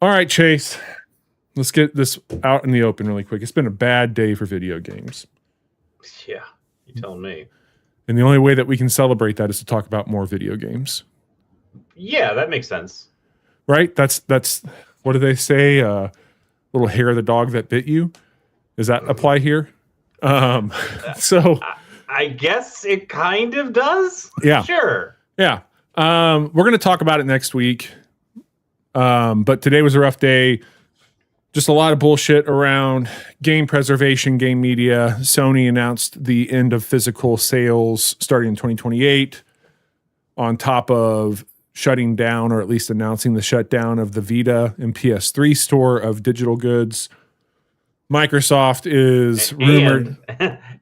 All right, Chase. Let's get this out in the open really quick. It's been a bad day for video games. Yeah, you telling me. And the only way that we can celebrate that is to talk about more video games. Yeah, that makes sense. Right? That's what do they say? Little hair of the dog that bit you. Does that apply here? So I guess it kind of does. Yeah. Sure. Yeah. We're going to talk about it next week. But today was a rough day. Just a lot of bullshit around game preservation, game media. Sony announced the end of physical sales starting in 2028, on top of shutting down, or at least announcing the shutdown of the Vita and PS3 store of digital goods. Microsoft is rumored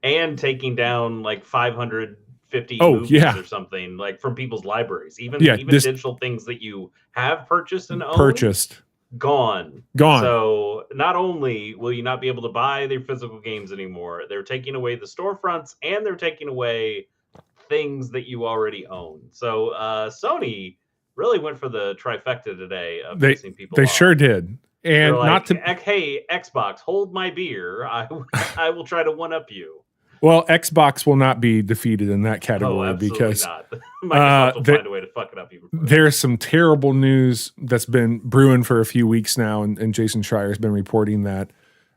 and taking down like 550 movies or something, like from people's libraries. Even digital things that you have purchased and owned. Gone. So not only will you not be able to buy their physical games anymore, they're taking away the storefronts and they're taking away things that you already own. So Sony really went for the trifecta today of pissing people off. They sure did. And like, not to hey, Xbox, hold my beer. I will try to one up you. Well, Xbox will not be defeated in that category because not. Microsoft will find a way to fuck it up even further. There's some terrible news that's been brewing for a few weeks now, and Jason Schreier has been reporting that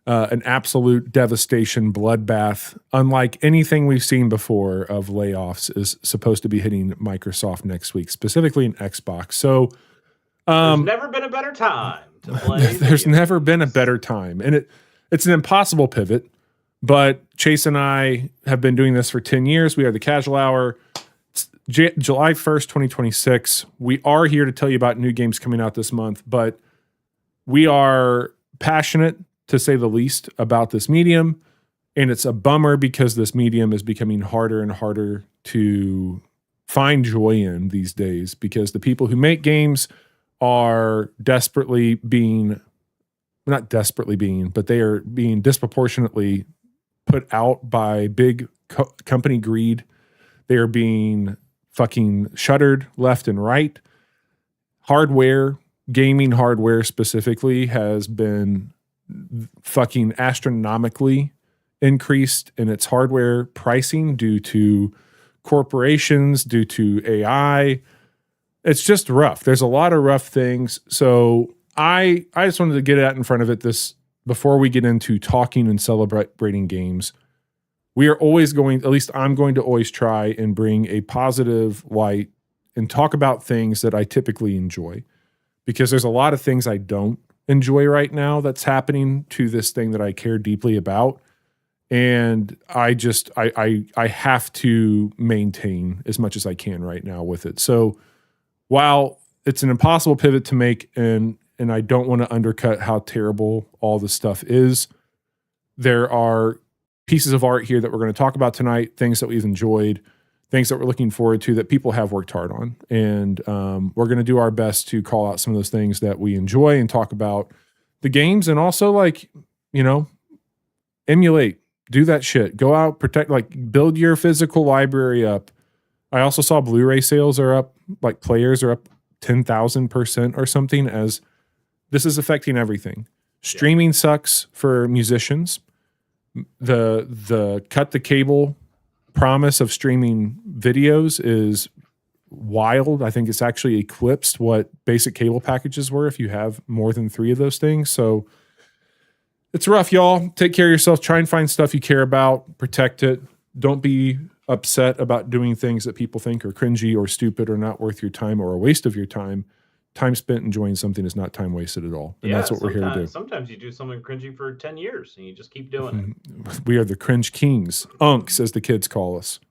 an absolute devastation bloodbath, unlike anything we've seen before of layoffs, is supposed to be hitting Microsoft next week, specifically in Xbox. So there's never been a better time to play. There's never been a better time, and it's an impossible pivot. But Chase and I have been doing this for 10 years. We are the Casual Hour. It's July 1st, 2026. We are here to tell you about new games coming out this month, but we are passionate, to say the least, about this medium. And it's a bummer because this medium is becoming harder and harder to find joy in these days, because the people who make games are desperately being, not desperately being, but they are being disproportionately put out by big company greed. They are being fucking shuttered left and right. Hardware, gaming hardware specifically, has been fucking astronomically increased in its hardware pricing due to corporations, due to AI. It's just rough. There's a lot of rough things. So I just wanted to get out in front of it before we get into talking and celebrating games. We are always going, at least I'm going to always try and bring a positive light and talk about things that I typically enjoy, because there's a lot of things I don't enjoy right now that's happening to this thing that I care deeply about. And I have to maintain as much as I can right now with it. So while it's an impossible pivot to make, and I don't want to undercut how terrible all this stuff is, there are pieces of art here that we're going to talk about tonight, things that we've enjoyed, things that we're looking forward to that people have worked hard on. And we're going to do our best to call out some of those things that we enjoy and talk about the games, and also, like, emulate, do that shit, go out, protect, like, build your physical library up. I also saw Blu-ray sales are up, like players are up 10,000% or something, as this is affecting everything. Streaming sucks for musicians. The cut the cable promise of streaming videos is wild. I think it's actually eclipsed what basic cable packages were if you have more than 3 of those things. So it's rough, y'all. Take care of yourself. Try and find stuff you care about. Protect it. Don't be upset about doing things that people think are cringy or stupid or not worth your time or a waste of your time. Time spent enjoying something is not time wasted at all. And that's what we're here to do. Sometimes you do something cringy for 10 years and you just keep doing it. We are the cringe kings. Unks, as the kids call us.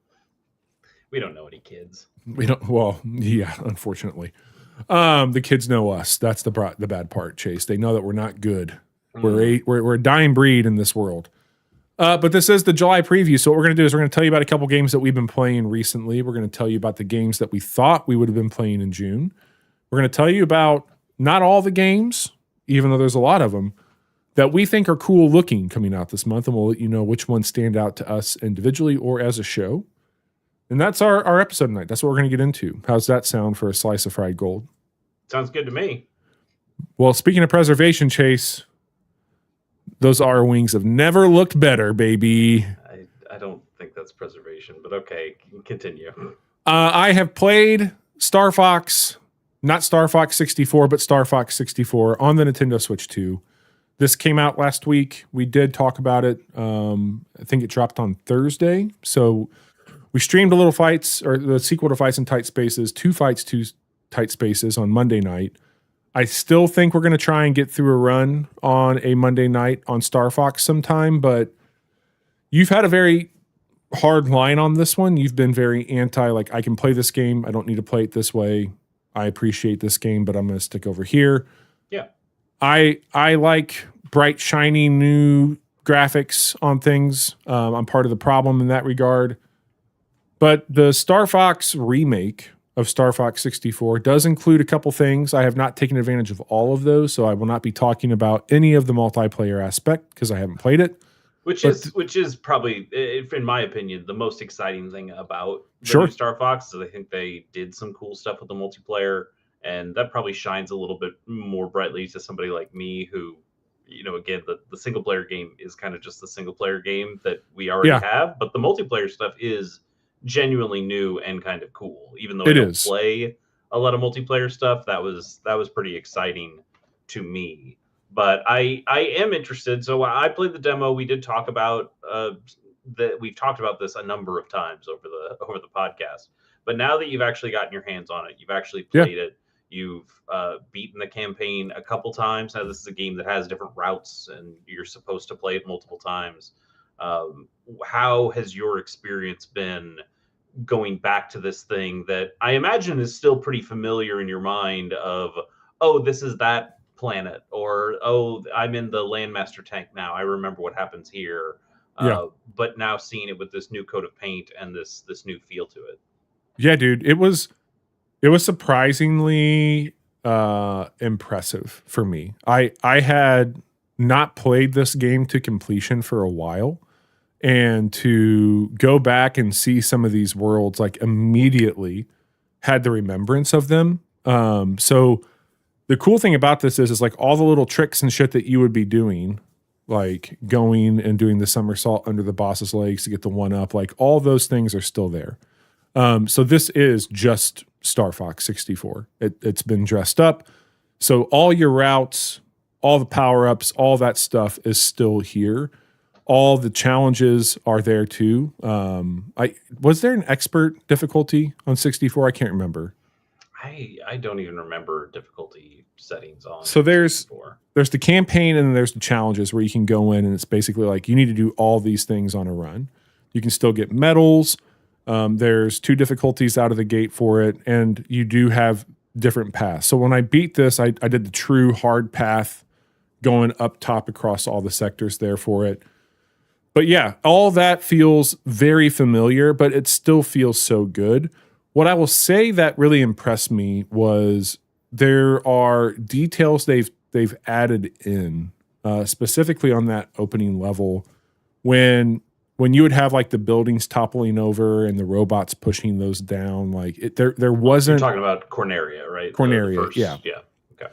We don't know any kids. We don't. Well, yeah, unfortunately. The kids know us. That's the bad part, Chase. They know that we're not good. We're a dying breed in this world. But this is the July preview. So what we're going to do is we're going to tell you about a couple games that we've been playing recently. We're going to tell you about the games that we thought we would have been playing in June. We're going to tell you about not all the games, even though there's a lot of them, that we think are cool looking coming out this month. And we'll let you know which ones stand out to us individually or as a show. And that's our episode tonight. That's what we're going to get into. How's that sound for a slice of fried gold? Sounds good to me. Well, speaking of preservation, Chase, those R wings have never looked better, baby. I don't think that's preservation, but okay, continue. I have played Starfox, not Starfox 64, but Starfox 64 on the Nintendo Switch 2. This came out last week. We did talk about it. I think it dropped on Thursday. So we streamed a little fights, or the sequel to Fights in Tight Spaces, 2 Fights, 2 Tight Spaces on Monday night. I still think we're going to try and get through a run on a Monday night on Starfox sometime, but you've had a very hard line on this one. You've been very anti, like, I can play this game. I don't need to play it this way. I appreciate this game, but I'm going to stick over here. Yeah. I like bright, shiny, new graphics on things. I'm part of the problem in that regard. But the Starfox remake of Starfox 64 does include a couple things. I have not taken advantage of all of those, so I will not be talking about any of the multiplayer aspect because I haven't played it. Which is probably, in my opinion, the most exciting thing about the new Starfox is I think they did some cool stuff with the multiplayer, and that probably shines a little bit more brightly to somebody like me who, again, the single player game is kind of just the single player game that we already have, but the multiplayer stuff is genuinely new and kind of cool. Even though I don't play a lot of multiplayer stuff, that was pretty exciting to me. But I am interested. So I played the demo. We did talk about that. We've talked about this a number of times over the podcast. But now that you've actually gotten your hands on it, you've actually played it. You've beaten the campaign a couple times. Now this is a game that has different routes, and you're supposed to play it multiple times. How has your experience been going back to this thing that I imagine is still pretty familiar in your mind of, oh, this is that planet, or, oh, I'm in the Landmaster tank now. I remember what happens here. But now seeing it with this new coat of paint and this new feel to it. Yeah, dude, it was surprisingly impressive for me. I had not played this game to completion for a while. And to go back and see some of these worlds, like, immediately had the remembrance of them. So the cool thing about this is like all the little tricks and shit that you would be doing, like going and doing the somersault under the boss's legs to get the 1-up, like all those things are still there. So this is just Starfox 64. It's been dressed up. So all your routes, all the power-ups, all that stuff is still here. All the challenges are there too. Was there an expert difficulty on 64? I can't remember. I don't even remember difficulty settings on. So there's the campaign and then there's the challenges where you can go in and it's basically like you need to do all these things on a run. You can still get medals. There's 2 difficulties out of the gate for it, and you do have different paths. So when I beat this, I did the true hard path going up top across all the sectors there for it. But yeah, all that feels very familiar, but it still feels so good. What I will say that really impressed me was there are details they've added in, specifically on that opening level when you would have like the buildings toppling over and the robots pushing those down. Like there wasn't. You're talking about Corneria, right? Corneria, yeah. Okay.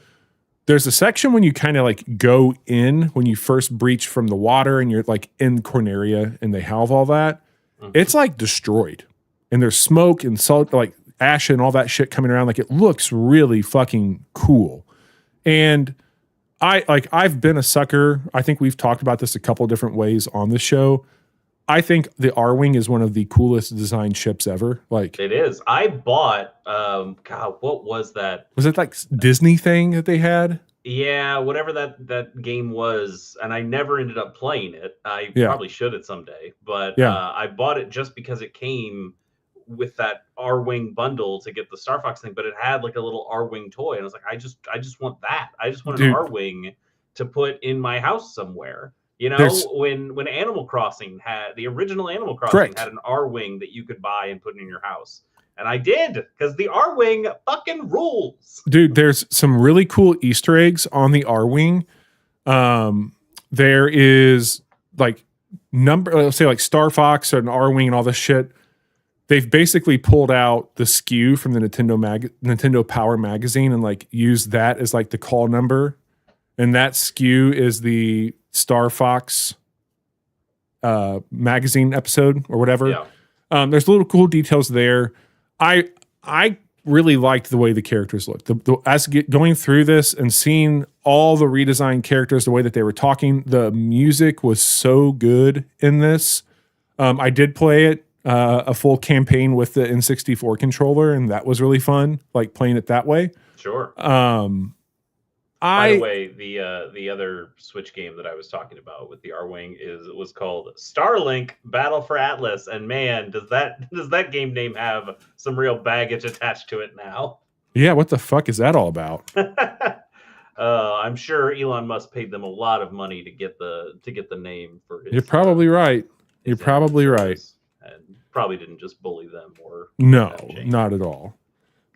There's a section when you kind of like go in when you first breach from the water and you're like in Corneria and they have all that. Mm-hmm. It's like destroyed. And there's smoke and salt, like ash and all that shit coming around. Like it looks really fucking cool. And I've been a sucker. I think we've talked about this a couple of different ways on the show. I think the R-Wing is one of the coolest designed ships ever. Like it is. I bought God, what was that? Was it like Disney thing that they had? Yeah, whatever that game was, and I never ended up playing it. I probably should at someday, but I bought it just because it came with that R-Wing bundle to get the Starfox thing, but it had like a little R-Wing toy, and I was like, I just want that. I just want an R-Wing to put in my house somewhere. You know, when Animal Crossing had the original Animal Crossing had an R-Wing that you could buy and put in your house. And I did, because the R-Wing fucking rules. Dude, there's some really cool Easter eggs on the R-Wing. There is like let's say like Starfox or an R-Wing and all this shit. they've basically pulled out the SKU from the Nintendo Power magazine and like used that as like the call number. And that SKU is the Starfox magazine episode or whatever. Yeah. There's little cool details there. I really liked the way the characters looked. Going through this and seeing all the redesigned characters, the way that they were talking, the music was so good in this. I did play it a full campaign with the N64 controller, and that was really fun, like playing it that way. Sure. By the way, the other Switch game that I was talking about with the R-Wing was called Starlink Battle for Atlas, and man, does that game name have some real baggage attached to it now? Yeah, what the fuck is that all about? I'm sure Elon Musk paid them a lot of money to get the name for his. You're probably right. You're probably right. And probably didn't just bully them or no, not at all.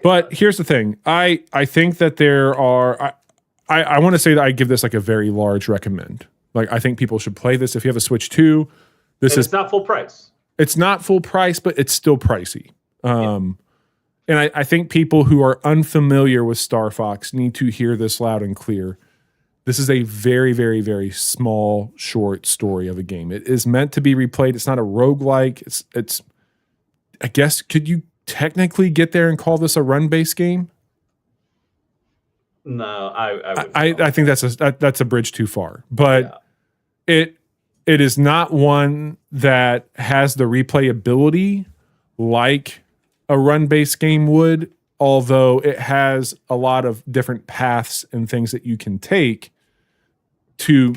But here's the thing: I think that there are. I want to say that I give this like a very large recommend. Like, I think people should play this if you have a Switch 2. It's not full price. It's not full price, but it's still pricey. And I think people who are unfamiliar with Starfox need to hear this loud and clear. This is a very, very, very small, short story of a game. It is meant to be replayed. It's not a roguelike. It's I guess, could you technically get there and call this a run-based game? No, I think that's a bridge too far. But it is not one that has the replayability like a run-based game would, although it has a lot of different paths and things that you can take to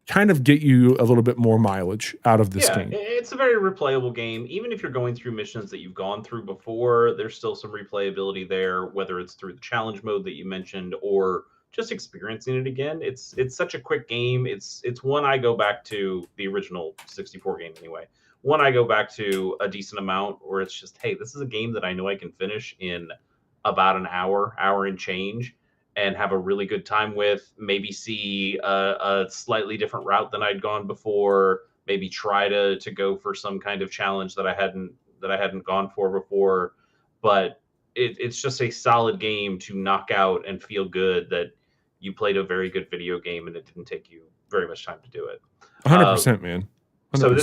kind of get you a little bit more mileage out of this game. It's a very replayable game. Even if you're going through missions that you've gone through before, there's still some replayability there, whether it's through the challenge mode that you mentioned or just experiencing it again. It's such a quick game. It's one I go back to, the original 64 game anyway. One I go back to a decent amount where it's just, hey, this is a game that I know I can finish in about an hour and change, and have a really good time with, maybe see a slightly different route than I'd gone before, maybe try to go for some kind of challenge that I hadn't gone for before. But it's just a solid game to knock out and feel good that you played a very good video game and it didn't take you very much time to do it. 100%, man. 100%. So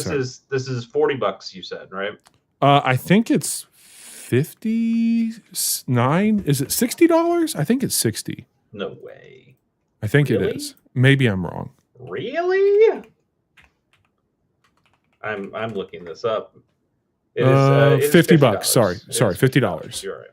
this is $40, you said, right? I think it's 59. Is it $60? I think it's 60. No way. I think it is. Maybe I'm wrong. Really? I'm looking this up. It is $50. Sorry, $50. You're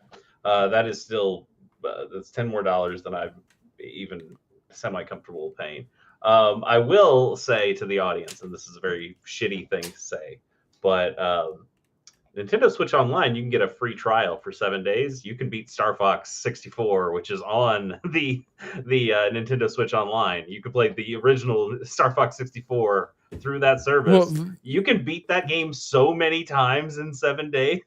right. That is still that's $10 more than I'm even semi-comfortable paying. I will say to the audience, and this is a very shitty thing to say, but Nintendo Switch Online, you can get a free trial for 7 days. You can beat Starfox 64, which is on the Nintendo Switch Online. You can play the original Starfox 64 through that service. Well, you can beat that game so many times in 7 days.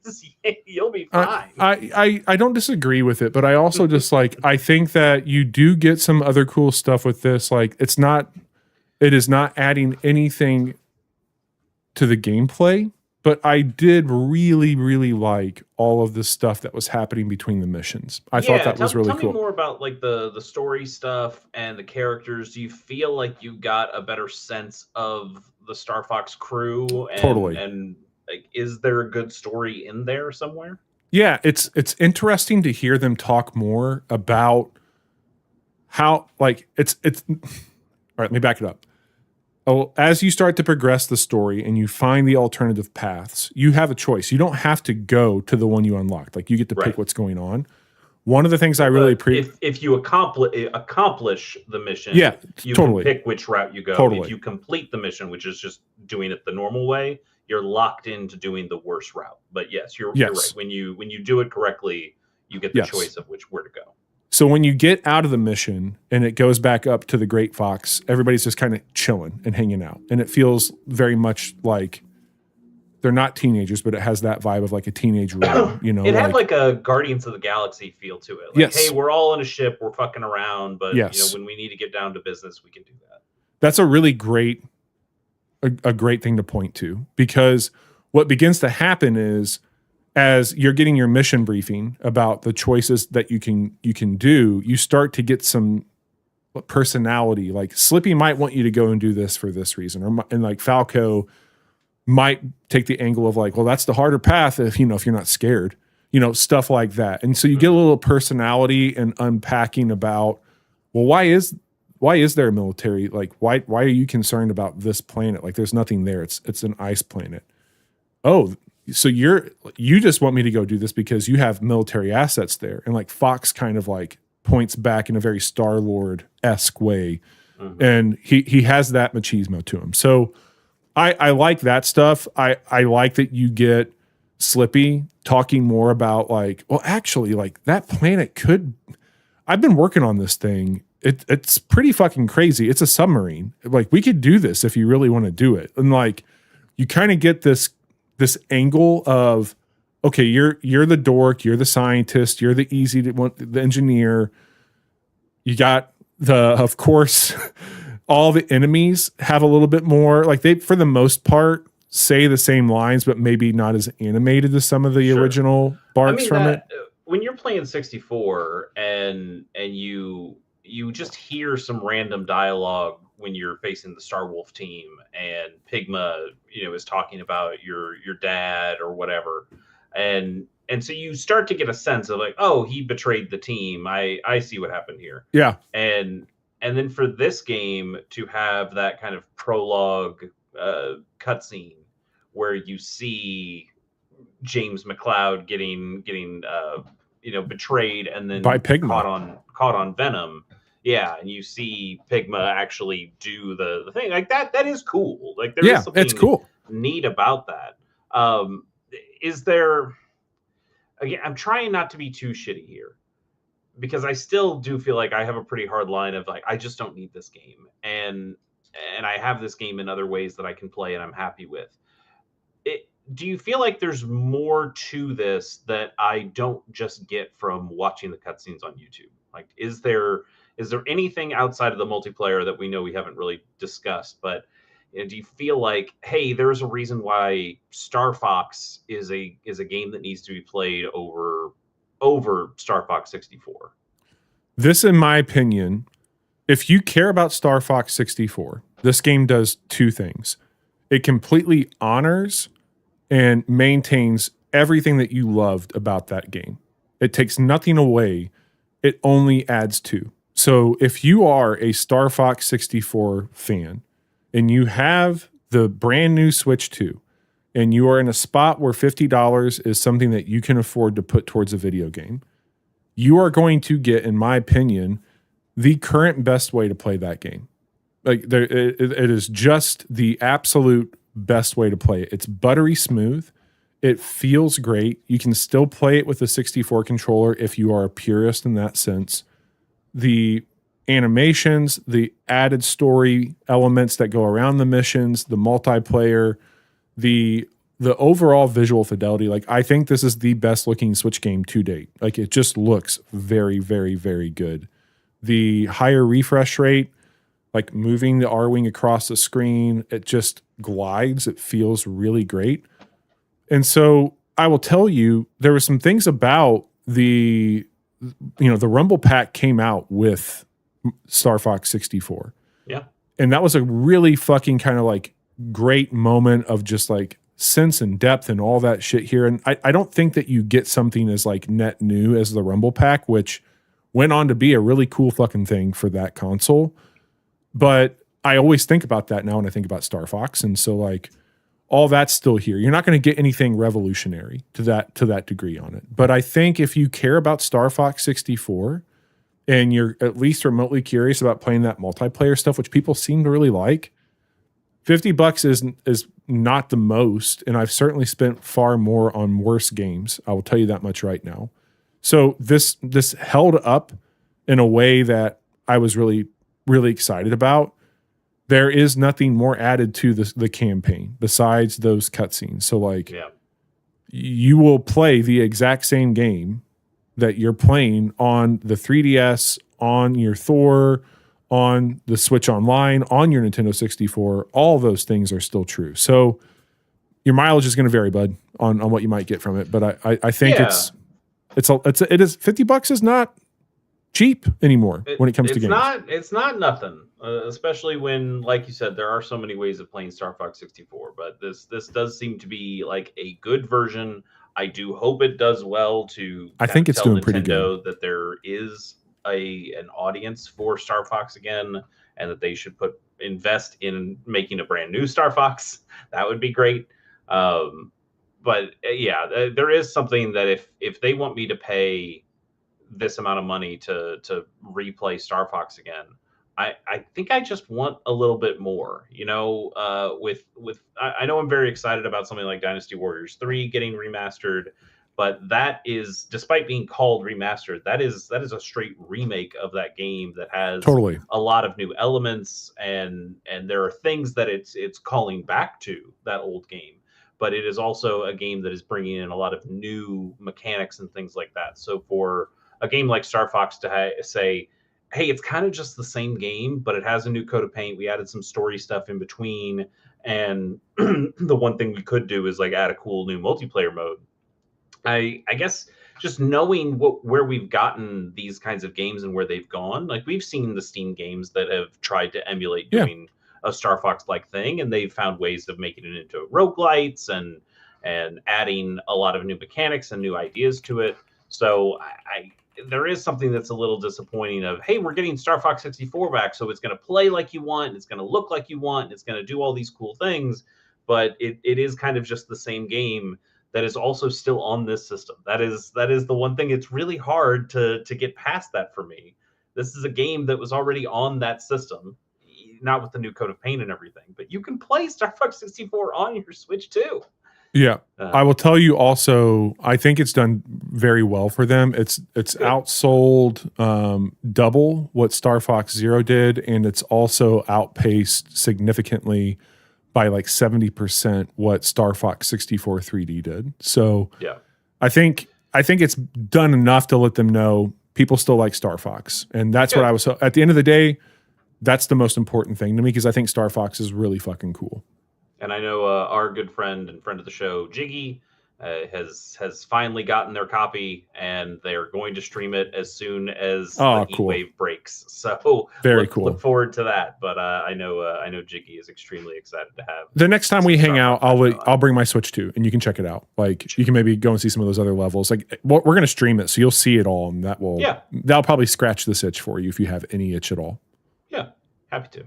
You'll be fine. I don't disagree with it, but I also just I think that you do get some other cool stuff with this. Like, it is not adding anything to the gameplay. But I did really, really like all of the stuff that was happening between the missions. I thought that was really cool. Tell me more about like the story stuff and the characters. Do you feel like you got a better sense of the Starfox crew? Totally. And like, is there a good story in there somewhere? Yeah, it's interesting to hear them talk more about how it's. All right, let me back it up. As you start to progress the story and you find the alternative paths, you have a choice. You don't have to go to the one you unlocked. Like, you get to pick what's going on. One of the things I really if you accomplish the mission, you totally can pick which route you go. Totally. If you complete the mission, which is just doing it the normal way, you're locked into doing the worst route. But yes, you're right. When you do it correctly, you get the choice of where to go. So when you get out of the mission and it goes back up to the Great Fox, everybody's just kind of chilling and hanging out. And it feels very much like they're not teenagers, but it has that vibe of like a teenage room, you know. It had like a Guardians of the Galaxy feel to it. Like, hey, we're all in a ship, we're fucking around, but you know, when we need to get down to business, we can do that. That's a really great thing to point to, because what begins to happen is as you're getting your mission briefing about the choices that you can do, you start to get some personality. Like Slippy might want you to go and do this for this reason, and like Falco might take the angle of like, well, that's the harder path if you're not scared, stuff like that. And so you get a little personality and unpacking about, well, why is there a military? Like, why are you concerned about this planet? Like, there's nothing there. It's an ice planet. Oh, so you just want me to go do this because you have military assets there. And like Fox kind of like points back in a very Star-Lord-esque way. Mm-hmm. And he has that machismo to him. So I like that stuff. I like that you get Slippy talking more about like, well, actually, like that planet I've been working on this thing. It's pretty fucking crazy. It's a submarine. Like we could do this if you really want to do it. And like you kind of get this angle of, okay, you're the dork, you're the scientist, you're the the engineer. You got of course, all the enemies have a little bit more, like they, for the most part, say the same lines, but maybe not as animated as some of the original barks from it. When you're playing 64 and you just hear some random dialogue when you're facing the Star Wolf team and Pigma, is talking about your dad or whatever. And so you start to get a sense of like, oh, he betrayed the team. I see what happened here. Yeah. And then for this game to have that kind of prologue cutscene where you see James McLeod getting betrayed and then by Pigma. caught on Venom. Yeah, and you see Pigma actually do the thing like that. That is cool. Like there is something it's cool, neat about that. Is there? Again, I'm trying not to be too shitty here because I still do feel like I have a pretty hard line of like I just don't need this game, and I have this game in other ways that I can play and I'm happy with. Do you feel like there's more to this that I don't just get from watching the cutscenes on YouTube? Like, is there anything outside of the multiplayer that we know we haven't really discussed? But do you feel like, hey, there's a reason why Starfox is a game that needs to be played over Starfox 64? This, in my opinion, if you care about Starfox 64, this game does two things. It completely honors and maintains everything that you loved about that game. It takes nothing away. It only adds to. So if you are a Starfox 64 fan and you have the brand new Switch 2 and you are in a spot where $50 is something that you can afford to put towards a video game, you are going to get, in my opinion, the current best way to play that game. Like it is just the absolute best way to play it. It's buttery smooth. It feels great. You can still play it with a 64 controller if you are a purist in that sense. The animations, the added story elements that go around the missions, the multiplayer, the overall visual fidelity. Like I think this is the best looking Switch game to date. Like it just looks very, very, very good. The higher refresh rate, like moving the R-Wing across the screen, it just glides. It feels really great. And so I will tell you, there were some things about the Rumble Pack came out with Starfox 64. Yeah. And that was a really fucking kind of like great moment of just like sense and depth and all that shit here. And I don't think that you get something as like net new as the Rumble Pack, which went on to be a really cool fucking thing for that console. But I always think about that now when I think about Starfox. And so like all that's still here. You're not going to get anything revolutionary to that degree on it. But I think if you care about Starfox 64 and you're at least remotely curious about playing that multiplayer stuff, which people seem to really like, $50 is not the most. And I've certainly spent far more on worse games. I will tell you that much right now. So this held up in a way that I was really, really excited about. There is nothing more added to the campaign besides those cutscenes. So like, you will play the exact same game that you're playing on the 3DS, on your Thor, on the Switch Online, on your Nintendo 64. All those things are still true. So, your mileage is going to vary, bud, on what you might get from it. But I think it is $50 is not cheap anymore when it comes to games. It's not nothing, especially when, like you said, there are so many ways of playing Star Fox 64. But this does seem to be like a good version. I do hope it does well to. I think it's doing pretty good. That there is an audience for Star Fox again, and that they should invest in making a brand new Star Fox. That would be great. But yeah, there is something that if they want me to pay this amount of money to replay Star Fox again, I think I just want a little bit more, you know. I know I'm very excited about something like Dynasty Warriors 3 getting remastered, but that is, despite being called remastered, that is a straight remake of that game that has a lot of new elements, and there are things that it's calling back to that old game, but it is also a game that is bringing in a lot of new mechanics and things like that. So for a game like Star Fox to say, hey, it's kind of just the same game, but it has a new coat of paint. We added some story stuff in between, and the one thing we could do is like add a cool new multiplayer mode. I guess just knowing where we've gotten these kinds of games and where they've gone, like we've seen the Steam games that have tried to emulate doing a Star Fox like thing, and they've found ways of making it into roguelites and adding a lot of new mechanics and new ideas to it. So there is something that's a little disappointing of, hey, we're getting Star Fox 64 back, so it's going to play like you want, it's going to look like you want, it's going to do all these cool things, but it is kind of just the same game that is also still on this system. That is the one thing. It's really hard to get past that for me. This is a game that was already on that system, not with the new coat of paint and everything, but you can play Star Fox 64 on your Switch too. Yeah. I will tell you also, I think it's done very well for them. It's outsold double what Star Fox Zero did, and it's also outpaced significantly by like 70% what Star Fox 64 3D did. So yeah, I think it's done enough to let them know people still like Star Fox. And that's what I was, at the end of the day, that's the most important thing to me, because I think Star Fox is really fucking cool. And I know our good friend and friend of the show, Jiggy, has finally gotten their copy, and they're going to stream it as soon as the heat wave breaks. So very cool. Look forward to that. But I know Jiggy is extremely excited to have. The next time we hang out, I'll bring my Switch too, and you can check it out. Like you can maybe go and see some of those other levels. Like we're going to stream it, so you'll see it all, and that'll probably scratch this itch for you if you have any itch at all. Yeah, happy to.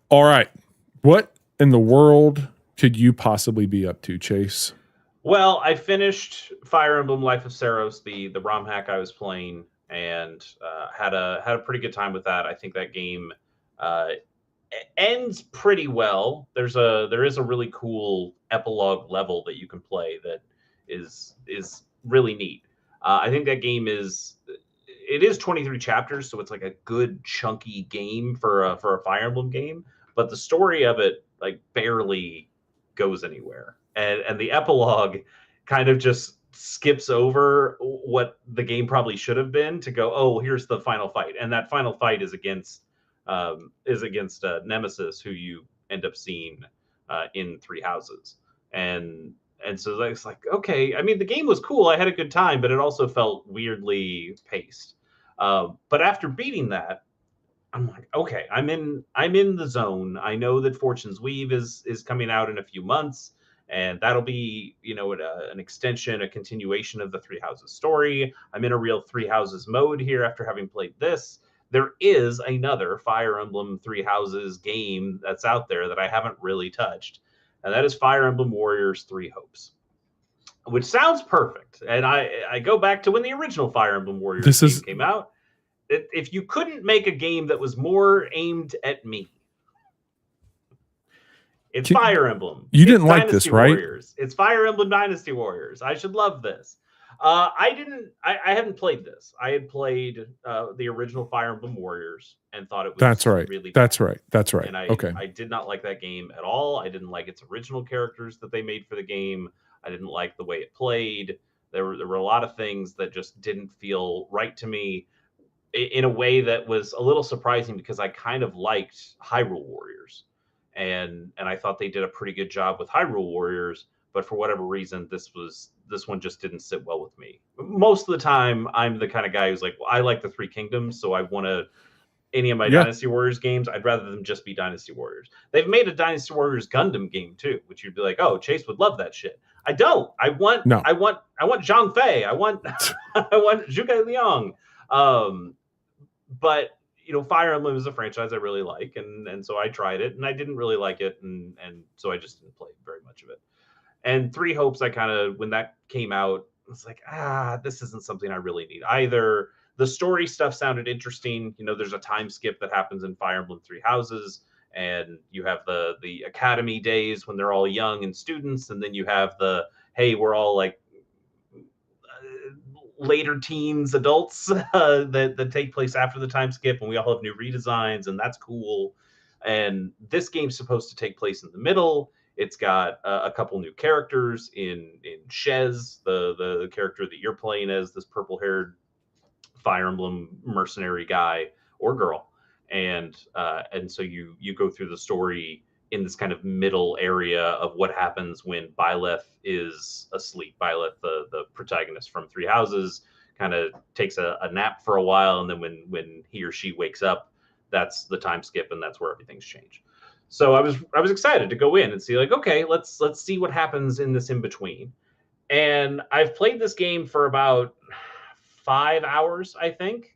All right, what in the world could you possibly be up to, Chase? Well, I finished Fire Emblem Life of Saros, the ROM hack I was playing, and had a pretty good time with that. I think that game ends pretty well. There is a really cool epilogue level that you can play that is really neat. I think that game is 23 chapters, so it's like a good chunky game for a Fire Emblem game. But the story of it like barely goes anywhere. And the epilogue kind of just skips over what the game probably should have been to go, oh, here's the final fight. And that final fight is against Nemesis, who you end up seeing in Three Houses. And so it's like, okay, I mean, the game was cool. I had a good time, but it also felt weirdly paced. But after beating that, I'm like, okay, I'm in the zone. I know that Fortune's Weave is coming out in a few months, and that'll be, an extension, a continuation of the Three Houses story. I'm in a real Three Houses mode here after having played this. There is another Fire Emblem Three Houses game that's out there that I haven't really touched, and that is Fire Emblem Warriors 3 Hopes, which sounds perfect. And I go back to when the original Fire Emblem Warriors game came out. If you couldn't make a game that was more aimed at me, it's Fire Emblem. You didn't like this, right? Warriors. It's Fire Emblem Dynasty Warriors. I should love this. I haven't played this. I had played the original Fire Emblem Warriors and thought it was really bad. That's right. And I did not like that game at all. I didn't like its original characters that they made for the game. I didn't like the way it played. There were a lot of things that just didn't feel right to me, in a way that was a little surprising, because I kind of liked Hyrule Warriors. and I thought they did a pretty good job with Hyrule Warriors. But for whatever reason, this one just didn't sit well with me. Most of the time, I'm the kind of guy who's like, well, I like the Three Kingdoms, so I want to any of my Dynasty Warriors games, I'd rather them just be Dynasty Warriors. They've made a Dynasty Warriors Gundam game too, which you'd be like, oh, Chase would love that shit. I don't. I want Zhang Fei. I want I want Zhuge Liang. But Fire Emblem is a franchise I really like, and so I tried it, and I didn't really like it, and so I just didn't play very much of it. And Three Hopes, I kind of, when that came out, I was like, this isn't something I really need either. The story stuff sounded interesting. There's a time skip that happens in Fire Emblem Three Houses, and you have the academy days when they're all young and students, and then you have hey, we're all like later teens, adults that take place after the time skip, and we all have new redesigns, and that's cool. And this game's supposed to take place in the middle. It's got a couple new characters in Shez, the character that you're playing as, this purple-haired Fire Emblem mercenary guy or girl, and so you go through the story in this kind of middle area of what happens when Byleth is asleep. Byleth, the protagonist from Three Houses, kind of takes a nap for a while, and then when he or she wakes up, that's the time skip, and that's where everything's changed. So I was excited to go in and see, like, okay, let's see what happens in this in between. And I've played this game for about 5 hours, I think,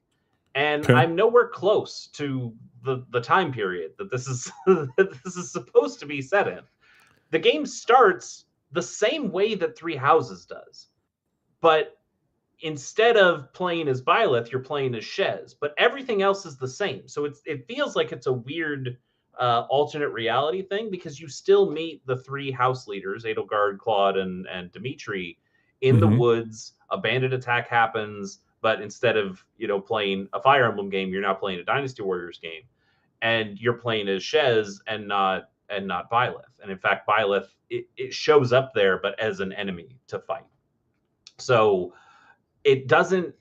and I'm nowhere close to the time period that this is this is supposed to be set in. The game starts the same way that Three Houses does, but instead of playing as Byleth, you're playing as Shez, but everything else is the same. So it feels like it's a weird alternate reality thing, because you still meet the three house leaders, Edelgard, Claude, and Dimitri, in the woods. A bandit attack happens, but instead of playing a Fire Emblem game, you're now playing a Dynasty Warriors game, and you're playing as Shez and not Byleth. And in fact, Byleth it shows up there, but as an enemy to fight. So it doesn't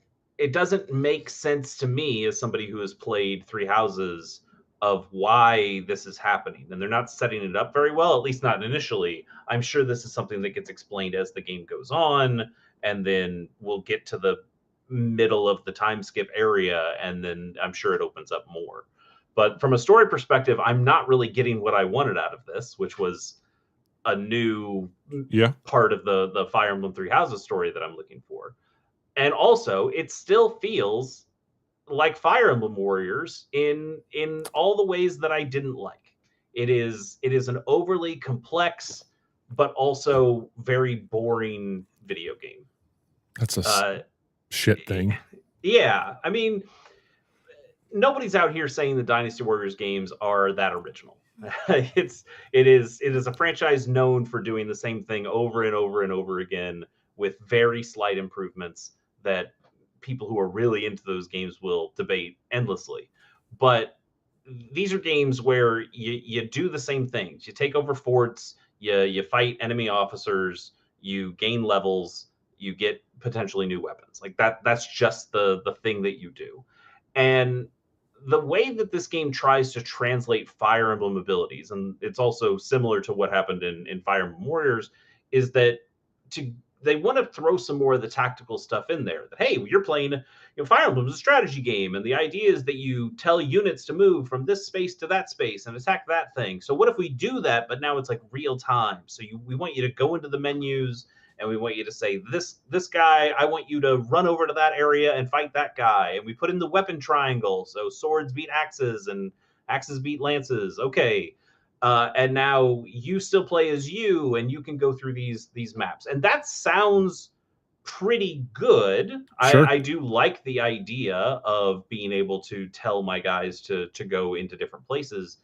make sense to me, as somebody who has played Three Houses, of why this is happening. And they're not setting it up very well, at least not initially. I'm sure this is something that gets explained as the game goes on, and then we'll get to the middle of the time skip area, and then I'm sure it opens up more. But from a story perspective, I'm not really getting what I wanted out of this, which was a new part of the Fire Emblem Three Houses story that I'm looking for. And also, it still feels like Fire Emblem Warriors in all the ways that I didn't like. It is an overly complex but also very boring video game. That's a shit thing. Yeah, I mean, nobody's out here saying the Dynasty Warriors games are that original. It is a franchise known for doing the same thing over and over and over again with very slight improvements that people who are really into those games will debate endlessly. But these are games where you do the same things. You take over forts, you fight enemy officers, you gain levels, you get potentially new weapons. Like that's just the thing that you do. And the way that this game tries to translate Fire Emblem abilities, and it's also similar to what happened in Fire Emblem Warriors, is that they want to throw some more of the tactical stuff in there. That, hey, you're playing, Fire Emblem is a strategy game, and the idea is that you tell units to move from this space to that space and attack that thing. So what if we do that, but now it's like real time? So we want you to go into the menus, and we want you to say, this guy, I want you to run over to that area and fight that guy. And we put in the weapon triangle, so swords beat axes and axes beat lances. Okay. And now you still play as you, and you can go through these maps. And that sounds pretty good. Sure. I do like the idea of being able to tell my guys to go into different places.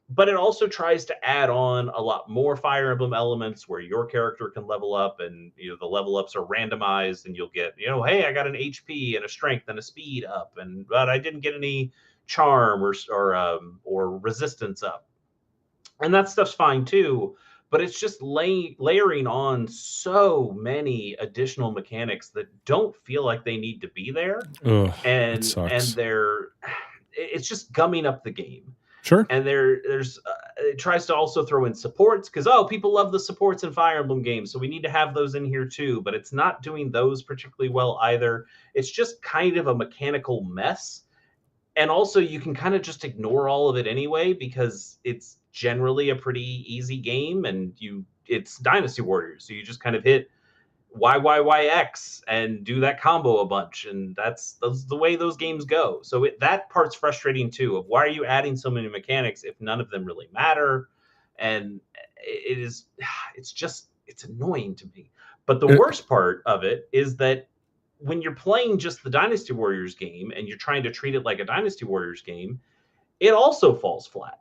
But it also tries to add on a lot more Fire Emblem elements where your character can level up, and the level ups are randomized, and you'll get, hey, I got an HP and a strength and a speed up, but I didn't get any charm or resistance up. And that stuff's fine too, but it's just layering on so many additional mechanics that don't feel like they need to be there. Ugh, and it's just gumming up the game. Sure. And there's it tries to also throw in supports because people love the supports in Fire Emblem games, so we need to have those in here too. But it's not doing those particularly well either. It's just kind of a mechanical mess. And also, you can kind of just ignore all of it anyway because it's generally a pretty easy game, and it's Dynasty Warriors, so you just kind of hit YYYX and do that combo a bunch, and that's the way those games go. So that part's frustrating too. Of why are you adding so many mechanics if none of them really matter? And it's annoying to me. But the worst part of it is that when you're playing just the Dynasty Warriors game and you're trying to treat it like a Dynasty Warriors game, it also falls flat.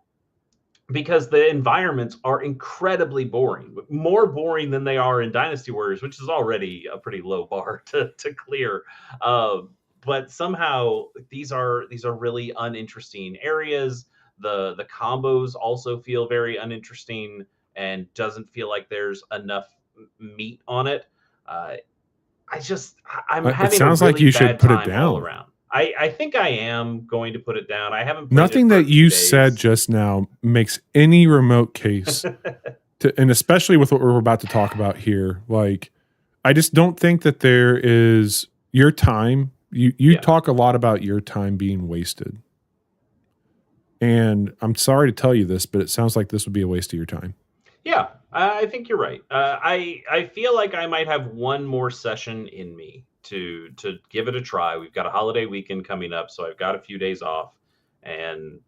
Because the environments are incredibly boring, more boring than they are in Dynasty Warriors, which is already a pretty low bar to clear. But somehow these are really uninteresting areas. The combos also feel very uninteresting and doesn't feel like there's enough meat on it. I'm having it sounds a really like you bad should put time it down all around. I think I am going to put it down. I haven't played nothing that you said just now makes any remote case and especially with what we're about to talk about here. Like, I just don't think that there is your time. You talk a lot about your time being wasted. And I'm sorry to tell you this, but it sounds like this would be a waste of your time. Yeah, I think you're right. I feel like I might have one more session in me to give it a try. We've got a holiday weekend coming up, so I've got a few days off, and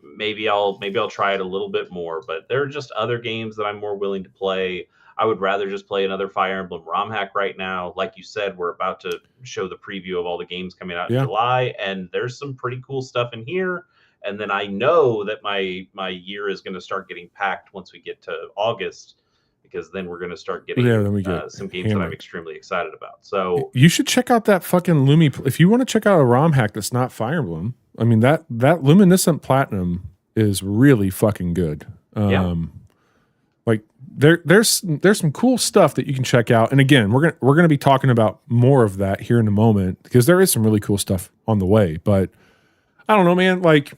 maybe I'll try it a little bit more. But there are just other games that I'm more willing to play. I would rather just play another Fire Emblem ROM hack right now. Like you said, we're about to show the preview of all the games coming out in July, and there's some pretty cool stuff in here. And then I know that my year is going to start getting packed once we get to August, because then we're going to start getting some games that I'm extremely excited about. So you should check out that fucking Lumi. If you want to check out a ROM hack that's not Fire Emblem, I mean, that Luminescent Platinum is really fucking good. Like there's some cool stuff that you can check out. And again, we're gonna be talking about more of that here in a moment, because there is some really cool stuff on the way. But I don't know, man. Like,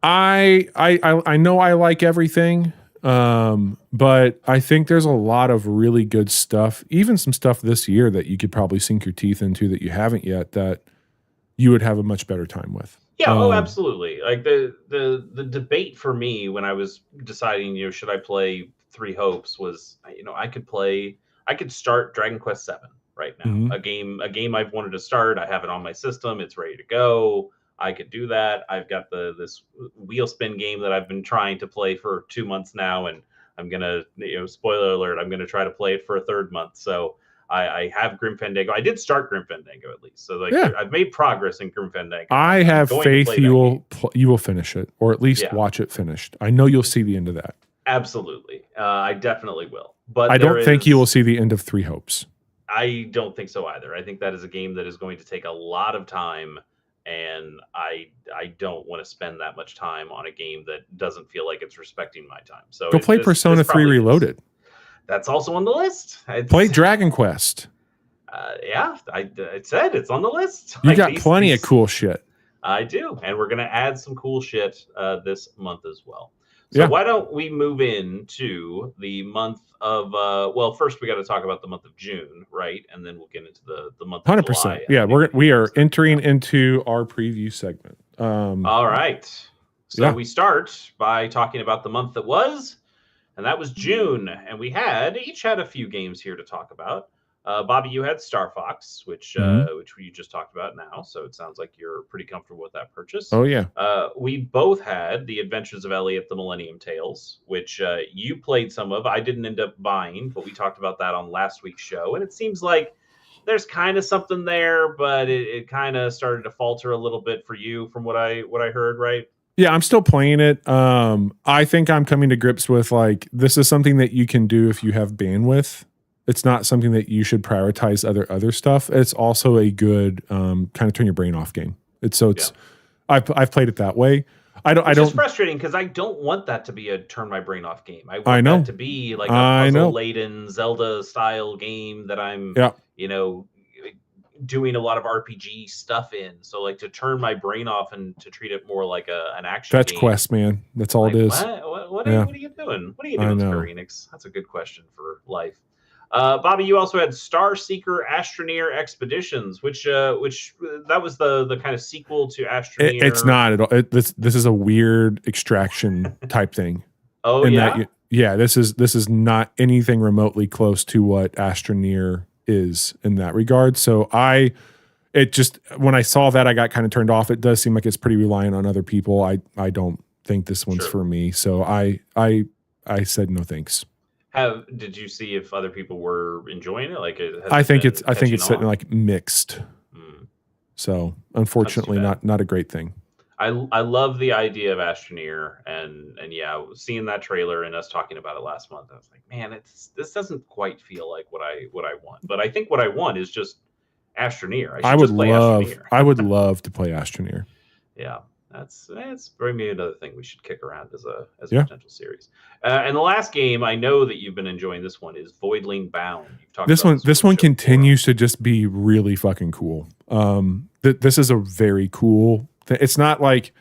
I know I like everything, but I think there's a lot of really good stuff, even some stuff this year that you could probably sink your teeth into that you haven't yet, that you would have a much better time with. Yeah, absolutely. Like the debate for me when I was deciding, should I play Three Hopes was, I could start Dragon Quest VII right now. Mm-hmm. A game I've wanted to start. I have it on my system. It's ready to go. I could do that. I've got this wheel spin game that I've been trying to play for 2 months now, and I'm gonna, spoiler alert, I'm gonna try to play it for a third month. So I have Grim Fandango. I did start Grim Fandango at least, so I've made progress in Grim Fandango. I have faith you will finish it, or at least watch it finished. I know you'll see the end of that. Absolutely, I definitely will. But I don't think you will see the end of Three Hopes. I don't think so either. I think that is a game that is going to take a lot of time. And I don't want to spend that much time on a game that doesn't feel like it's respecting my time. So go play Persona 3 Reloaded. That's also on the list. Play Dragon Quest. I said it's on the list. You got plenty of cool shit. I do, and we're gonna add some cool shit this month as well. So why don't we move into the month of first we got to talk about the month of June, right? And then we'll get into the month of 100%. July. Yeah, we are entering into our preview segment. All right. So we start by talking about the month that was, and that was June. And we each had a few games here to talk about. Bobby, you had Starfox, which we just talked about now. So it sounds like you're pretty comfortable with that purchase. Oh, yeah. We both had The Adventures of Elliot, the Millennium Tales, which you played some of. I didn't end up buying, but we talked about that on last week's show. And it seems like there's kind of something there, but it kind of started to falter a little bit for you from what I heard, right? Yeah, I'm still playing it. I think I'm coming to grips with, like, this is something that you can do if you have bandwidth. It's not something that you should prioritize other stuff. It's also a good kind of turn your brain off game. I've played it that way. It's frustrating because I don't want that to be a turn my brain off game. I want that to be like a puzzle laden Zelda style game that I'm doing a lot of RPG stuff in. So like to turn my brain off and to treat it more like an action Fetch game. quest, man. That's all like, it is. What are you doing? What are you doing, Square Enix? That's a good question for life. Bobby, you also had Star Seeker Astroneer Expeditions, which that was the kind of sequel to Astroneer. It's not at all. This is a weird extraction type thing. Oh, and this is not anything remotely close to what Astroneer is in that regard. So when I saw that, I got kind of turned off. It does seem like it's pretty reliant on other people. I don't think this one's for me. So I said no thanks. Did you see if other people were enjoying it? Like, I think it's sitting like mixed. So unfortunately, not a great thing. I love the idea of Astroneer, and yeah, seeing that trailer and us talking about it last month, I was like, man, this doesn't quite feel like what I want. But I think what I want is just Astroneer. I would love to play Astroneer. Yeah. That's maybe another thing we should kick around as a potential series. And the last game, I know that you've been enjoying this one, is Voidling Bound. You've talked this one continues to just be really fucking cool. This is a very cool thing. It's not like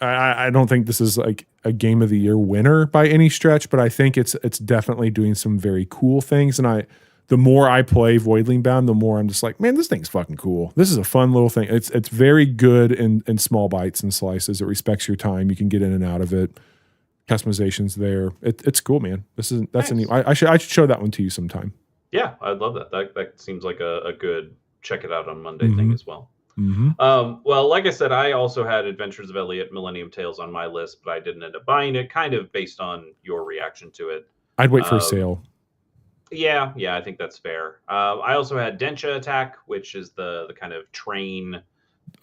I don't think this is like a Game of the Year winner by any stretch, but I think it's definitely doing some very cool things. And the more I play Voidling Bound, the more I'm just like, man, this thing's fucking cool. This is a fun little thing. It's very good in small bites and slices. It respects your time. You can get in and out of it. Customization's there. It's cool, man. That's nice. A new. I should show that one to you sometime. Yeah, I'd love that. That seems like a good check it out on Monday thing as well. Well, like I said, I also had Adventures of Elliot Millennium Tales on my list, but I didn't end up buying it, kind of based on your reaction to it. I'd wait for a sale. Yeah, I think that's fair. I also had Densha Attack, which is the kind of train.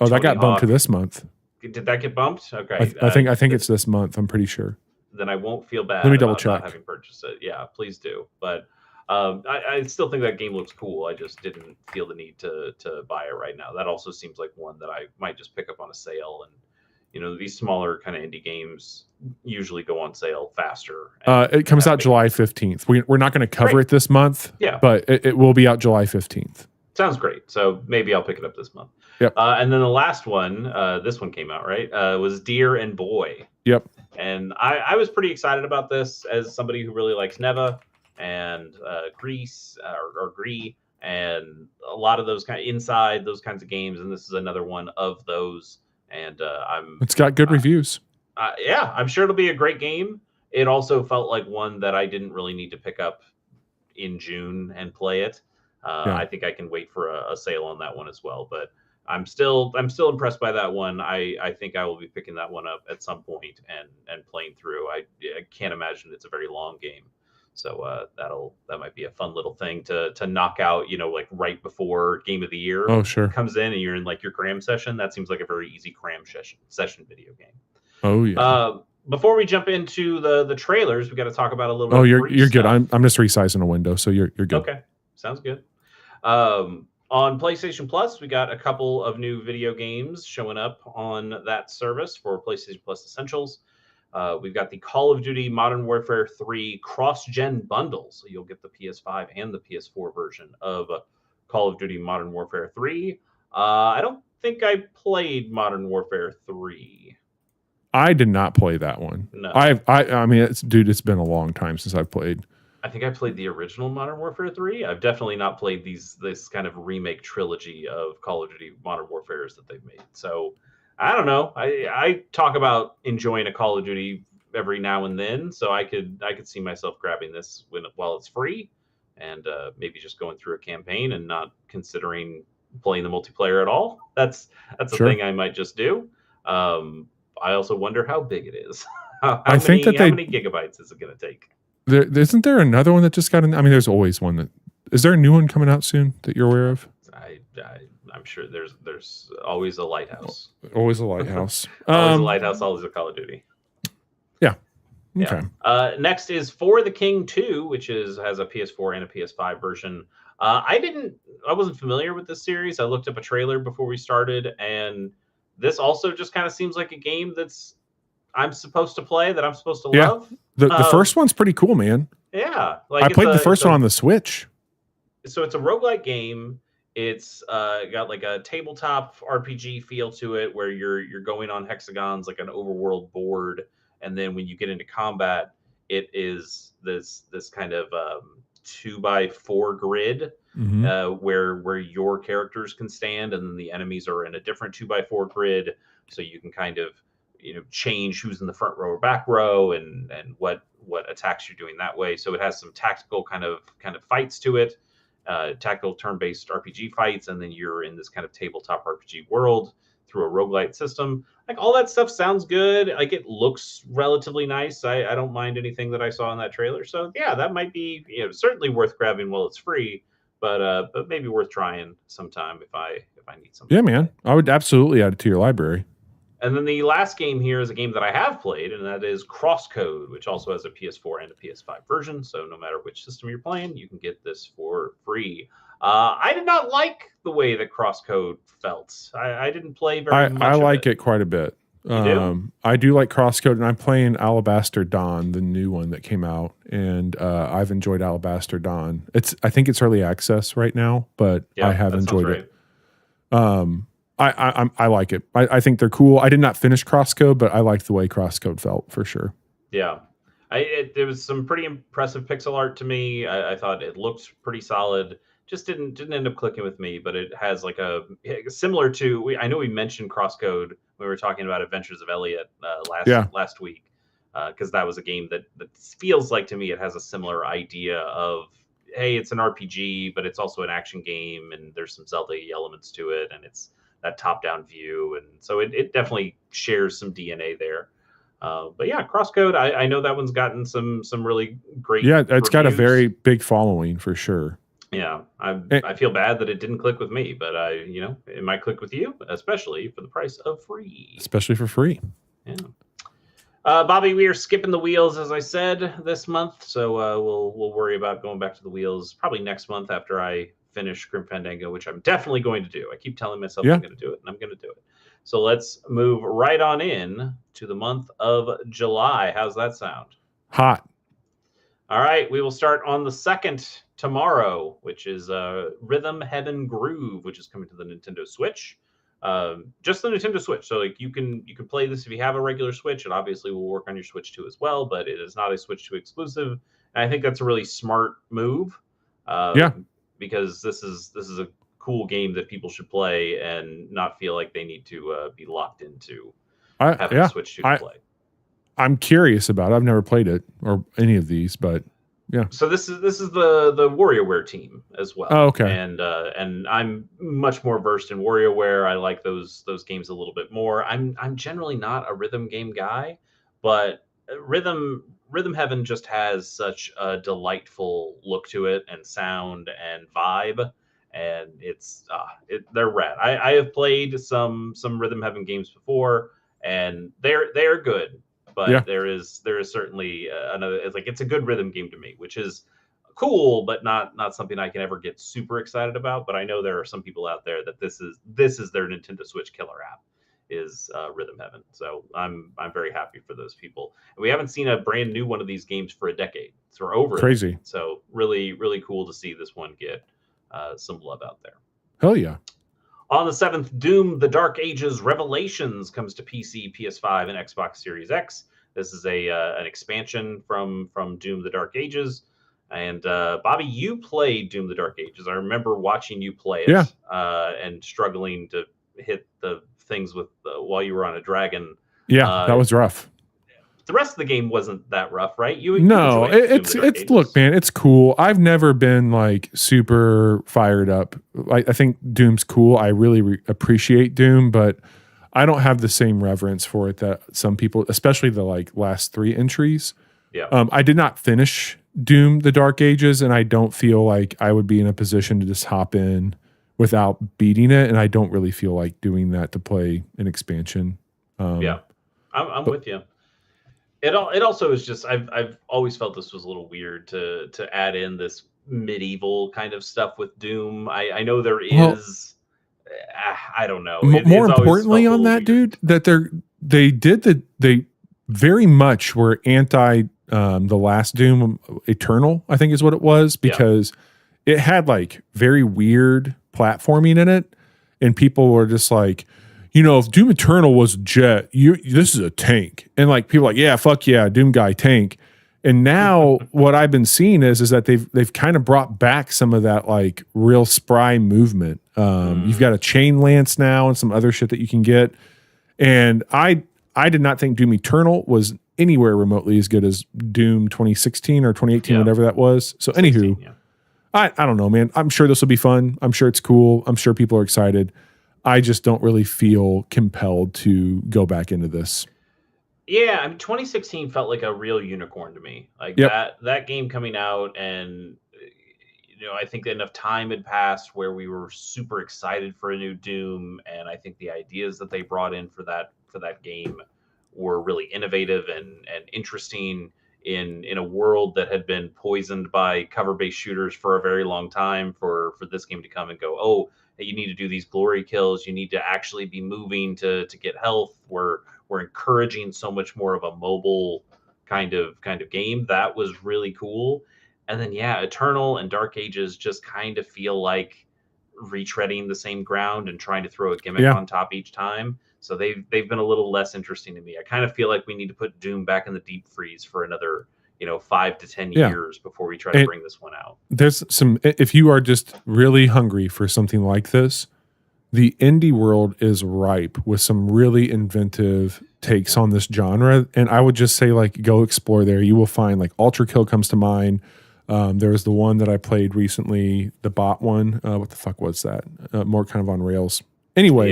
Oh, that got bumped to this month. Did that get bumped? Okay. I think it's this month. I'm pretty sure. Then I won't feel bad. Let me double check. Not having purchased it. Yeah, please do. But I still think that game looks cool. I just didn't feel the need to buy it right now. That also seems like one that I might just pick up on a sale. And these smaller kind of indie games usually go on sale faster. It comes out July 15th. We're not going to cover it this month, but it will be out July 15th. Sounds great. So maybe I'll pick it up this month. Yep. And then the last one, this one came out, right? Was Deer and Boy. Yep. And I was pretty excited about this as somebody who really likes Neva and Grease or Gree and a lot of those kind of Inside, those kinds of games. And this is another one of those. And it's got good reviews. Yeah, I'm sure it'll be a great game. It also felt like one that I didn't really need to pick up in June and play it. I think I can wait for a sale on that one as well. But I'm still impressed by that one. I think I will be picking that one up at some point and playing through. I can't imagine it's a very long game. So that might be a fun little thing to knock out, like right before Game of the Year comes in and you're in like your cram session. That seems like a very easy cram session video game. Oh yeah. Before we jump into the trailers, we got to talk about a little bit. Oh, you're good. I'm just resizing a window, so you're good. Okay, sounds good. On PlayStation Plus, we got a couple of new video games showing up on that service for PlayStation Plus Essentials. We've got the Call of Duty Modern Warfare 3 cross-gen bundle. So you'll get the PS5 and the PS4 version of Call of Duty Modern Warfare 3. I don't think I played Modern Warfare 3. I did not play that one. No. I mean, it's been a long time since I've played. I think I played the original Modern Warfare 3. I've definitely not played this kind of remake trilogy of Call of Duty Modern Warfares that they've made. So I don't know. I talk about enjoying a Call of Duty every now and then, so I could see myself grabbing this while it's free, and maybe just going through a campaign and not considering playing the multiplayer at all. That's a thing I might just do. I also wonder how big it is. how many gigabytes is it going to take? Isn't there another one that just got in? I mean, there's always one that. Is there a new one coming out soon that you're aware of? I'm sure there's always a lighthouse. Always a lighthouse. Always a lighthouse. Always a Call of Duty. Yeah. Okay. Yeah. Next is For the King 2, which has a PS4 and a PS5 version. I wasn't familiar with this series. I looked up a trailer before we started, and this also just kind of seems like a game I'm supposed to play, that I'm supposed to love. The first one's pretty cool, man. Yeah. I played the first one on the Switch. So it's a roguelike game. It's got like a tabletop RPG feel to it, where you're going on hexagons like an overworld board, and then when you get into combat, it is this kind of 2x4 grid, where your characters can stand, and then the enemies are in a different 2x4 grid, so you can kind of change who's in the front row or back row, and what attacks you're doing that way. So it has some tactical kind of fights to it. Tactical turn-based RPG fights, and then you're in this kind of tabletop RPG world through a roguelite system. Like, all that stuff sounds good. Like, it looks relatively nice. I don't mind anything that I saw in that trailer. So yeah, that might be certainly worth grabbing while it's free, but maybe worth trying sometime if I need something. Yeah, man, I would absolutely add it to your library. And then the last game here is a game that I have played, and that is Crosscode, which also has a PS4 and a PS5 version. So no matter which system you're playing, you can get this for free. I did not like the way that Crosscode felt. I didn't play very much. I like it quite a bit. I do like Crosscode, and I'm playing Alabaster Dawn, the new one that came out, and I've enjoyed Alabaster Dawn. I think it's early access right now, but I have enjoyed it. I like it. I think they're cool. I did not finish Crosscode, but I liked the way Crosscode felt for sure. Yeah. There was some pretty impressive pixel art to me. I thought it looked pretty solid. Just didn't end up clicking with me, but it has like a similar to, I know we mentioned Crosscode when we were talking about Adventures of Elliot last week, because that was a game that feels like, to me, it has a similar idea of, hey, it's an RPG, but it's also an action game, and there's some Zelda-y elements to it, and it's that top-down view, and so it definitely shares some DNA there. But yeah, Crosscode, I know that one's gotten some really great reviews. Got a very big following for sure. Yeah, I feel bad that it didn't click with me, but it might click with you, especially for the price of free. Especially for free. Yeah. Bobby, we are skipping the wheels, as I said, this month, so we'll worry about going back to the wheels probably next month after I finish Grim Fandango, which I'm definitely going to do. I keep telling myself I'm going to do it, and I'm going to do it. So let's move right on in to the month of July. How's that sound? Hot. All right, we will start on the 2nd tomorrow, which is Rhythm Heaven Groove, which is coming to the Nintendo Switch. Just the Nintendo Switch. So like you can play this if you have a regular Switch. It obviously will work on your Switch 2 as well, but it is not a Switch 2 exclusive. And I think that's a really smart move. Because this is a cool game that people should play and not feel like they need to be locked into having a Switch 2 to play. I'm curious about it. I've never played it or any of these, but yeah. So this is the WarioWare team as well. Oh, okay. And I'm much more versed in WarioWare. I like those games a little bit more. I'm generally not a rhythm game guy, but Rhythm Heaven just has such a delightful look to it, and sound and vibe, and they're rad. I have played some Rhythm Heaven games before, and they're good. But there is certainly another. It's a good rhythm game to me, which is cool, but not something I can ever get super excited about. But I know there are some people out there that this is their Nintendo Switch killer app, is Rhythm Heaven. So I'm very happy for those people. And we haven't seen a brand new one of these games for a decade. So we're over crazy. It. So really really cool to see this one get some love out there. Hell yeah. On the 7th, Doom: The Dark Ages Revelations comes to PC, PS5, and Xbox Series X. This is an expansion from Doom: The Dark Ages. And Bobby, you played Doom: The Dark Ages. I remember watching you play it and struggling to hit the things with while you were on a dragon. Yeah, that was rough. The rest of the game wasn't that rough, right? It's look, man, it's cool. I've never been like super fired up. I think Doom's cool. I really appreciate Doom, but I don't have the same reverence for it that some people, especially the last 3 entries. Yeah. I did not finish Doom: The Dark Ages, and I don't feel like I would be in a position to just hop in without beating it, and I don't really feel like doing that to play an expansion. I'm with you. It also is just I've always felt this was a little weird to add in this medieval kind of stuff with Doom. I know there is. I don't know. More importantly, on that, dude, that they very much were anti the last Doom Eternal. I think is what it was, because it had very weird platforming in it, and people were just like, you know, if Doom Eternal was a jet, this is a tank. And like people are like, yeah, fuck yeah, Doom guy tank. And now what I've been seeing is that they've kind of brought back some of that like real spry movement. You've got a chain lance now and some other shit that you can get. And I did not think Doom Eternal was anywhere remotely as good as Doom 2016 or 2018, whatever that was. So 16, anywho, I don't know, man. I'm sure this will be fun. I'm sure it's cool. I'm sure people are excited. I just don't really feel compelled to go back into this. Yeah, I mean, 2016 felt like a real unicorn to me. Like that game coming out, and I think enough time had passed where we were super excited for a new Doom, and I think the ideas that they brought in for that game were really innovative and interesting in a world that had been poisoned by cover-based shooters for a very long time. For this game to come and go, oh, you need to do these glory kills, you need to actually be moving to get health. We're encouraging so much more of a mobile kind of game. That was really cool. And then Eternal and Dark Ages just kind of feel like retreading the same ground and trying to throw a gimmick on top each time. So they've been a little less interesting to me. I kind of feel like we need to put Doom back in the deep freeze for another 5 to 10 years before we try to bring this one out. There's some, if you are just really hungry for something like this, the indie world is ripe with some really inventive takes on this genre. And I would just say, like, go explore there. You will find, like, Ultra Kill comes to mind. There was the one that I played recently, the bot one. What the fuck was that? More kind of on rails. Anyway,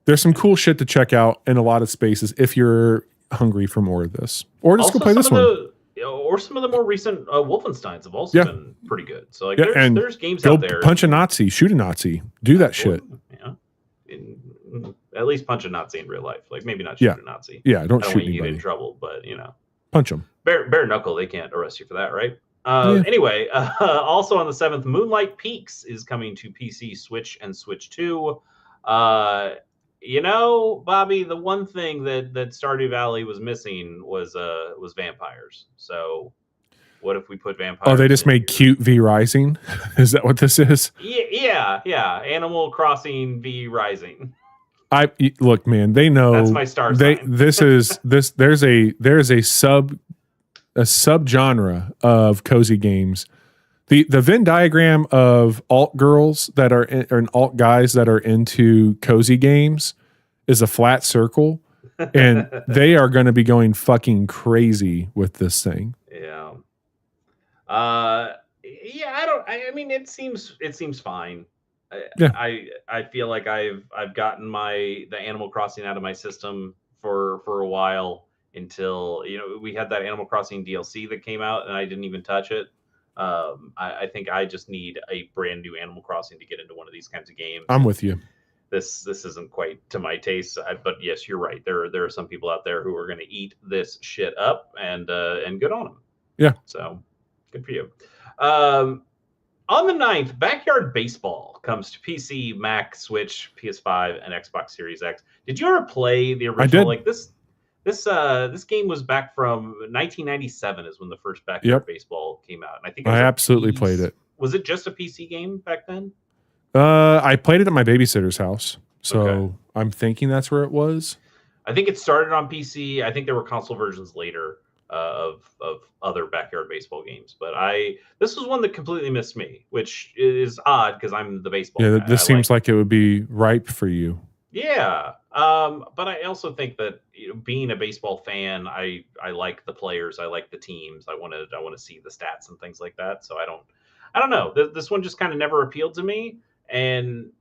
there's some cool shit to check out in a lot of spaces if you're hungry for more of this. Or just go play this one. Or some of the more recent Wolfensteins have also been pretty good. So like, there's games out there. Punch a Nazi, shoot a Nazi, do that shit. At least punch a Nazi in real life. Like, maybe not shoot a Nazi. Yeah, don't shoot anybody. You get in trouble, but punch them. Bare knuckle, they can't arrest you for that, right? Anyway, also on the 7th, Moonlight Peaks is coming to PC, Switch, and Switch 2. Bobby, the one thing that Stardew Valley was missing was vampires. So what if we put vampires? Oh, they just made cute V Rising? Is that what this is? Yeah. Animal Crossing V Rising. Look, man, they know that's my star sign. There's a subgenre of cozy games. The Venn diagram of alt girls that are and alt guys that are into cozy games is a flat circle, and they are going to be going fucking crazy with this thing. Yeah. I mean, it seems fine. I feel like I've gotten the Animal Crossing out of my system for a while until we had that Animal Crossing DLC that came out and I didn't even touch it. I think I just need a brand new Animal Crossing to get into one of these kinds of games. I'm with you. This isn't quite to my taste, but yes, you're right. There are some people out there who are going to eat this shit up, and good on them. Yeah. So good for you. On the 9th, Backyard Baseball comes to PC, Mac, Switch, PS5, and Xbox Series X. Did you ever play the original? Like this game was back from 1997 is when the first Backyard Baseball came out. And I think I absolutely played it. Was it just a PC game back then? I played it at my babysitter's house. So I'm thinking that's where it was. I think it started on PC. I think there were console versions later of other Backyard Baseball games, but this was one that completely missed me, which is odd because I'm the baseball guy. This seems like it would be ripe for you. Yeah, but I also think that being a baseball fan, I like the players, I like the teams, I want to see the stats and things like that. So I don't know. This one just kind of never appealed to me, and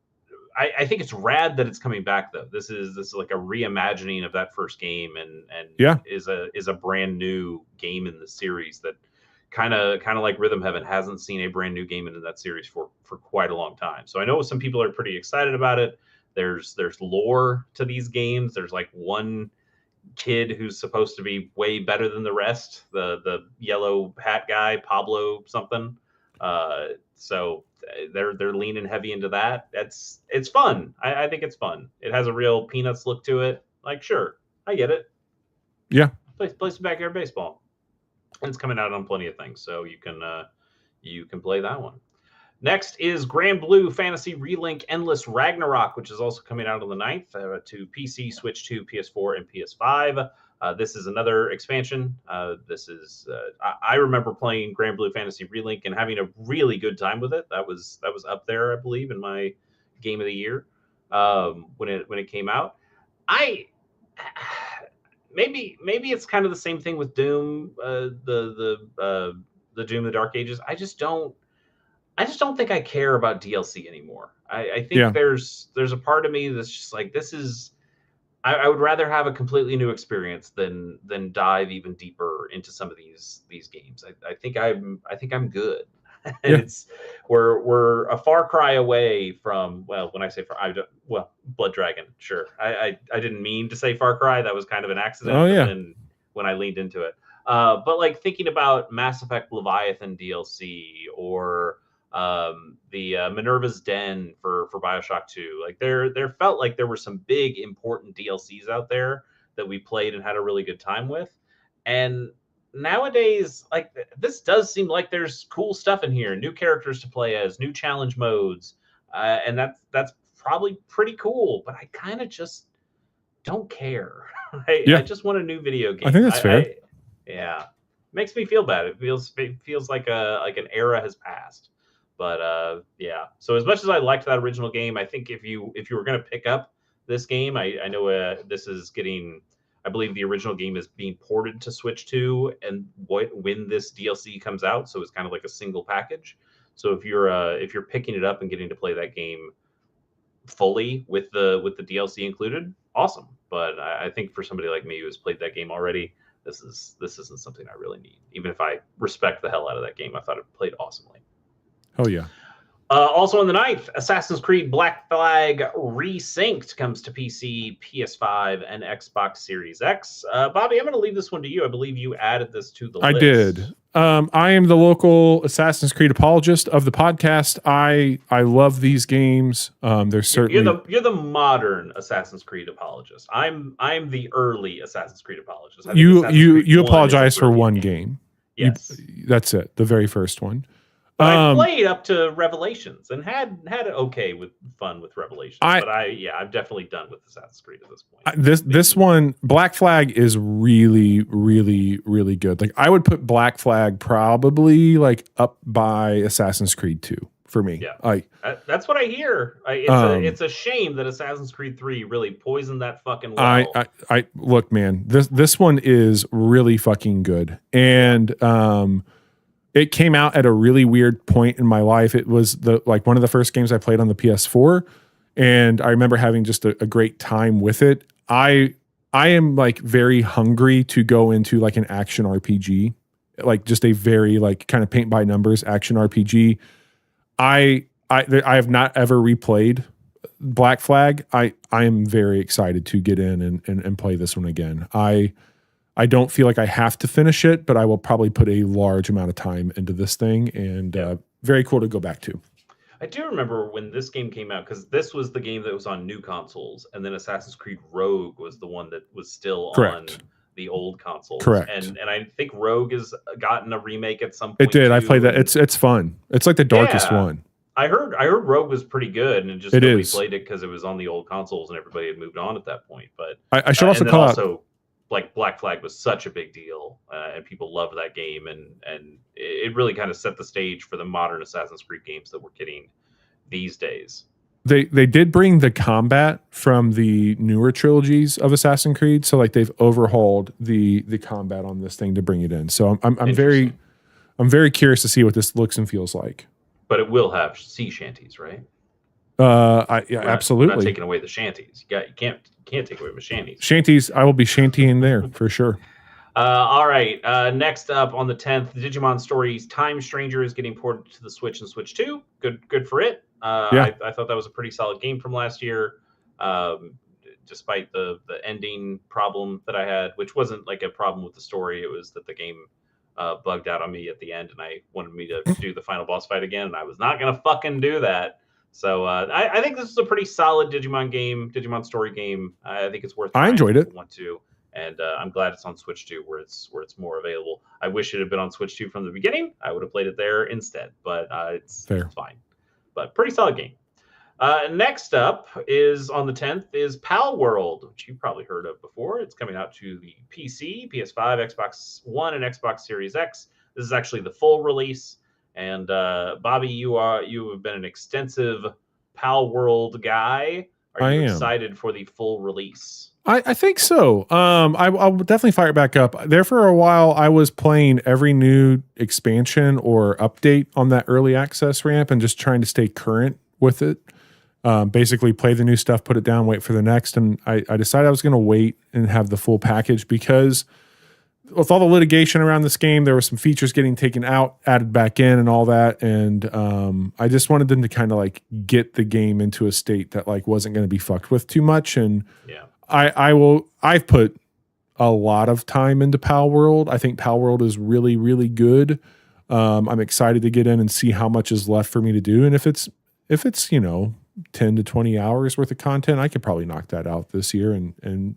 I think it's rad that it's coming back though. This is like a reimagining of that first game, and is a brand new game in the series that kind of like Rhythm Heaven hasn't seen a brand new game in that series for quite a long time. So I know some people are pretty excited about it. There's lore to these games. There's like one kid who's supposed to be way better than the rest. The yellow hat guy, Pablo something. So they're leaning heavy into that. It's fun. I think it's fun. It has a real Peanuts look to it. Like, sure, I get it. Yeah. Play some Backyard Baseball. And it's coming out on plenty of things, so you can play that one. Next is Granblue Fantasy Relink Endless Ragnarok, which is also coming out on the 9th to PC, Switch 2, PS4, and PS5. This is another expansion. I remember playing Granblue Fantasy Relink and having a really good time with it. That was up there, I believe, in my game of the year when it came out. Maybe it's kind of the same thing with Doom, the Doom the Dark Ages. I just don't think I care about DLC anymore. I think there's a part of me that's just like, this is. I would rather have a completely new experience than dive even deeper into some of these games. I think I'm good. And we're a far cry away from, well, when I say Blood Dragon, sure. I didn't mean to say Far Cry. That was kind of an accident. Oh yeah. And when I leaned into it, but like thinking about Mass Effect Leviathan DLC or the Minerva's Den for BioShock 2. Like there felt like there were some big important DLCs out there that we played and had a really good time with. And nowadays, like this does seem like there's cool stuff in here, new characters to play as, new challenge modes, and that's probably pretty cool. But I kind of just don't care. I just want a new video game. I think that's fair. Yeah, makes me feel bad. It feels like an era has passed. But yeah, so as much as I liked that original game, I think if you were going to pick up this game, I know this is getting, I believe the original game is being ported to Switch 2, and when this DLC comes out, so it's kind of like a single package. So if you're picking it up and getting to play that game fully with the DLC included, awesome. But I think for somebody like me who has played that game already, this isn't something I really need. Even if I respect the hell out of that game, I thought it played awesomely. Oh, yeah. Also on the 9th, Assassin's Creed Black Flag Resynced comes to PC, PS5, and Xbox Series X. Bobby, I'm going to leave this one to you. I believe you added this to the list. I did. I am the local Assassin's Creed apologist of the podcast. I love these games. There's certainly you're the modern Assassin's Creed apologist. I'm the early Assassin's Creed apologist. You apologize for one game. Yes, that's it. The very first one. But I played up to Revelations and had fun with Revelations. I'm definitely done with Assassin's Creed at this point. This one, Black Flag, is really, really, really good. Like I would put Black Flag probably like up by Assassin's Creed 2 for me. Yeah, that's what I hear. It's a shame that Assassin's Creed 3 really poisoned that fucking well. I look, man, this one is really fucking good, and it came out at a really weird point in my life. It was one of the first games I played on the PS4, and I remember having just a great time with it. I am like very hungry to go into like an action RPG, like just a very like kind of paint by numbers action RPG. I have not ever replayed Black Flag. I am very excited to get in and play this one again. I don't feel like I have to finish it, but I will probably put a large amount of time into this thing, and very cool to go back to. I do remember when this game came out, because this was the game that was on new consoles, and then Assassin's Creed Rogue was the one that was still on the old consoles. Correct. And I think Rogue has gotten a remake at some point. It did. I played that. It's fun. It's like the darkest one. I heard Rogue was pretty good, and nobody played it because it was on the old consoles and everybody had moved on at that point. But I should also call out. Like Black Flag was such a big deal, and people loved that game, and it really kind of set the stage for the modern Assassin's Creed games that we're getting these days. They did bring the combat from the newer trilogies of Assassin's Creed, so like they've overhauled the combat on this thing to bring it in. So I'm very curious to see what this looks and feels like. But it will have sea shanties, right? Absolutely. We're not taking away the shanties. You can't take away my shanties. Shanties, I will be shantying there for sure. All right. Next up on the 10th, Digimon Stories Time Stranger is getting ported to the Switch and Switch 2. Good for it. I thought that was a pretty solid game from last year, despite the ending problem that I had, which wasn't like a problem with the story. It was that the game bugged out on me at the end, and I wanted me to do the final boss fight again, and I was not going to fucking do that. So I think this is a pretty solid Digimon story game. I think it's worth. I enjoyed it. Want to, and I'm glad it's on Switch 2, where it's more available. I wish it had been on Switch 2 from the beginning. I would have played it there instead, but it's fine. but pretty solid game. Next up is on the 10th is Palworld, which you've probably heard of before. It's coming out to the PC, PS5, Xbox One, and Xbox Series X. This is actually the full release. And Bobby, you have been an extensive Palworld guy. Are you excited for the full release? I think so. I'll definitely fire it back up. There for a while, I was playing every new expansion or update on that early access ramp and just trying to stay current with it. Basically play the new stuff, put it down, wait for the next. And I decided I was going to wait and have the full package because with all the litigation around this game, there were some features getting taken out, added back in and all that. And I just wanted them to kind of like get the game into a state that like wasn't going to be fucked with too much. And yeah, I've put a lot of time into Palworld. I think Palworld is really, really good. I'm excited to get in and see how much is left for me to do. And if it's, 10 to 20 hours worth of content, I could probably knock that out this year and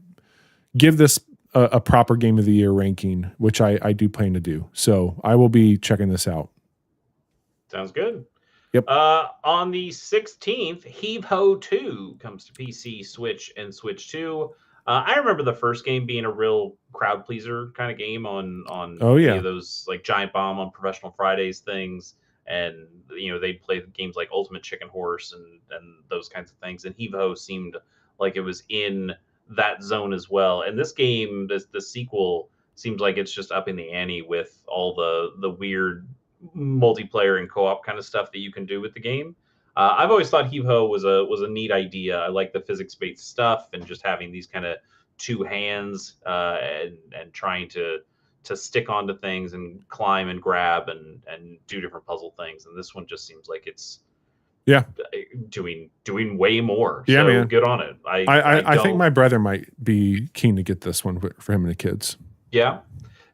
give this a proper game of the year ranking, which I do plan to do. So I will be checking this out. Sounds good. Yep. On the 16th, Heave 2 comes to PC, Switch, and Switch 2. I remember the first game being a real crowd pleaser kind of game on any of those like Giant Bomb on Professional Fridays things. And they'd play games like Ultimate Chicken Horse and those kinds of things. And Heave seemed like it was in that zone as well. And this game, the sequel, seems like it's just upping the ante with all the weird multiplayer and co-op kind of stuff that you can do with the game. I've always thought Heave was a neat idea. I like the physics-based stuff and just having these kind of two hands and trying to stick onto things and climb and grab and do different puzzle things. And this one just seems like it's doing way more. Yeah, so man. Good on it. I think my brother might be keen to get this one for him and the kids. Yeah.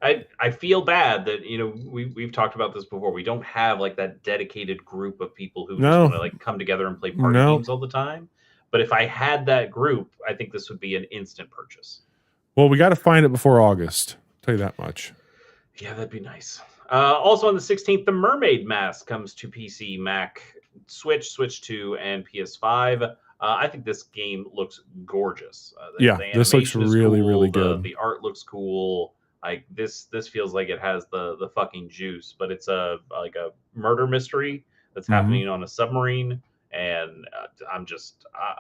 I feel bad that, we've talked about this before. We don't have like that dedicated group of people who just want to like come together and play party games all the time. But if I had that group, I think this would be an instant purchase. Well, we got to find it before August. Tell you that much. Yeah, that'd be nice. Also on the 16th, the Mermaid Mask comes to PC, Mac, Switch, Switch 2, and PS5. I think this game looks gorgeous. This looks really, cool. really good. The art looks cool. Like this feels like it has the fucking juice, but it's a murder mystery that's happening on a submarine, and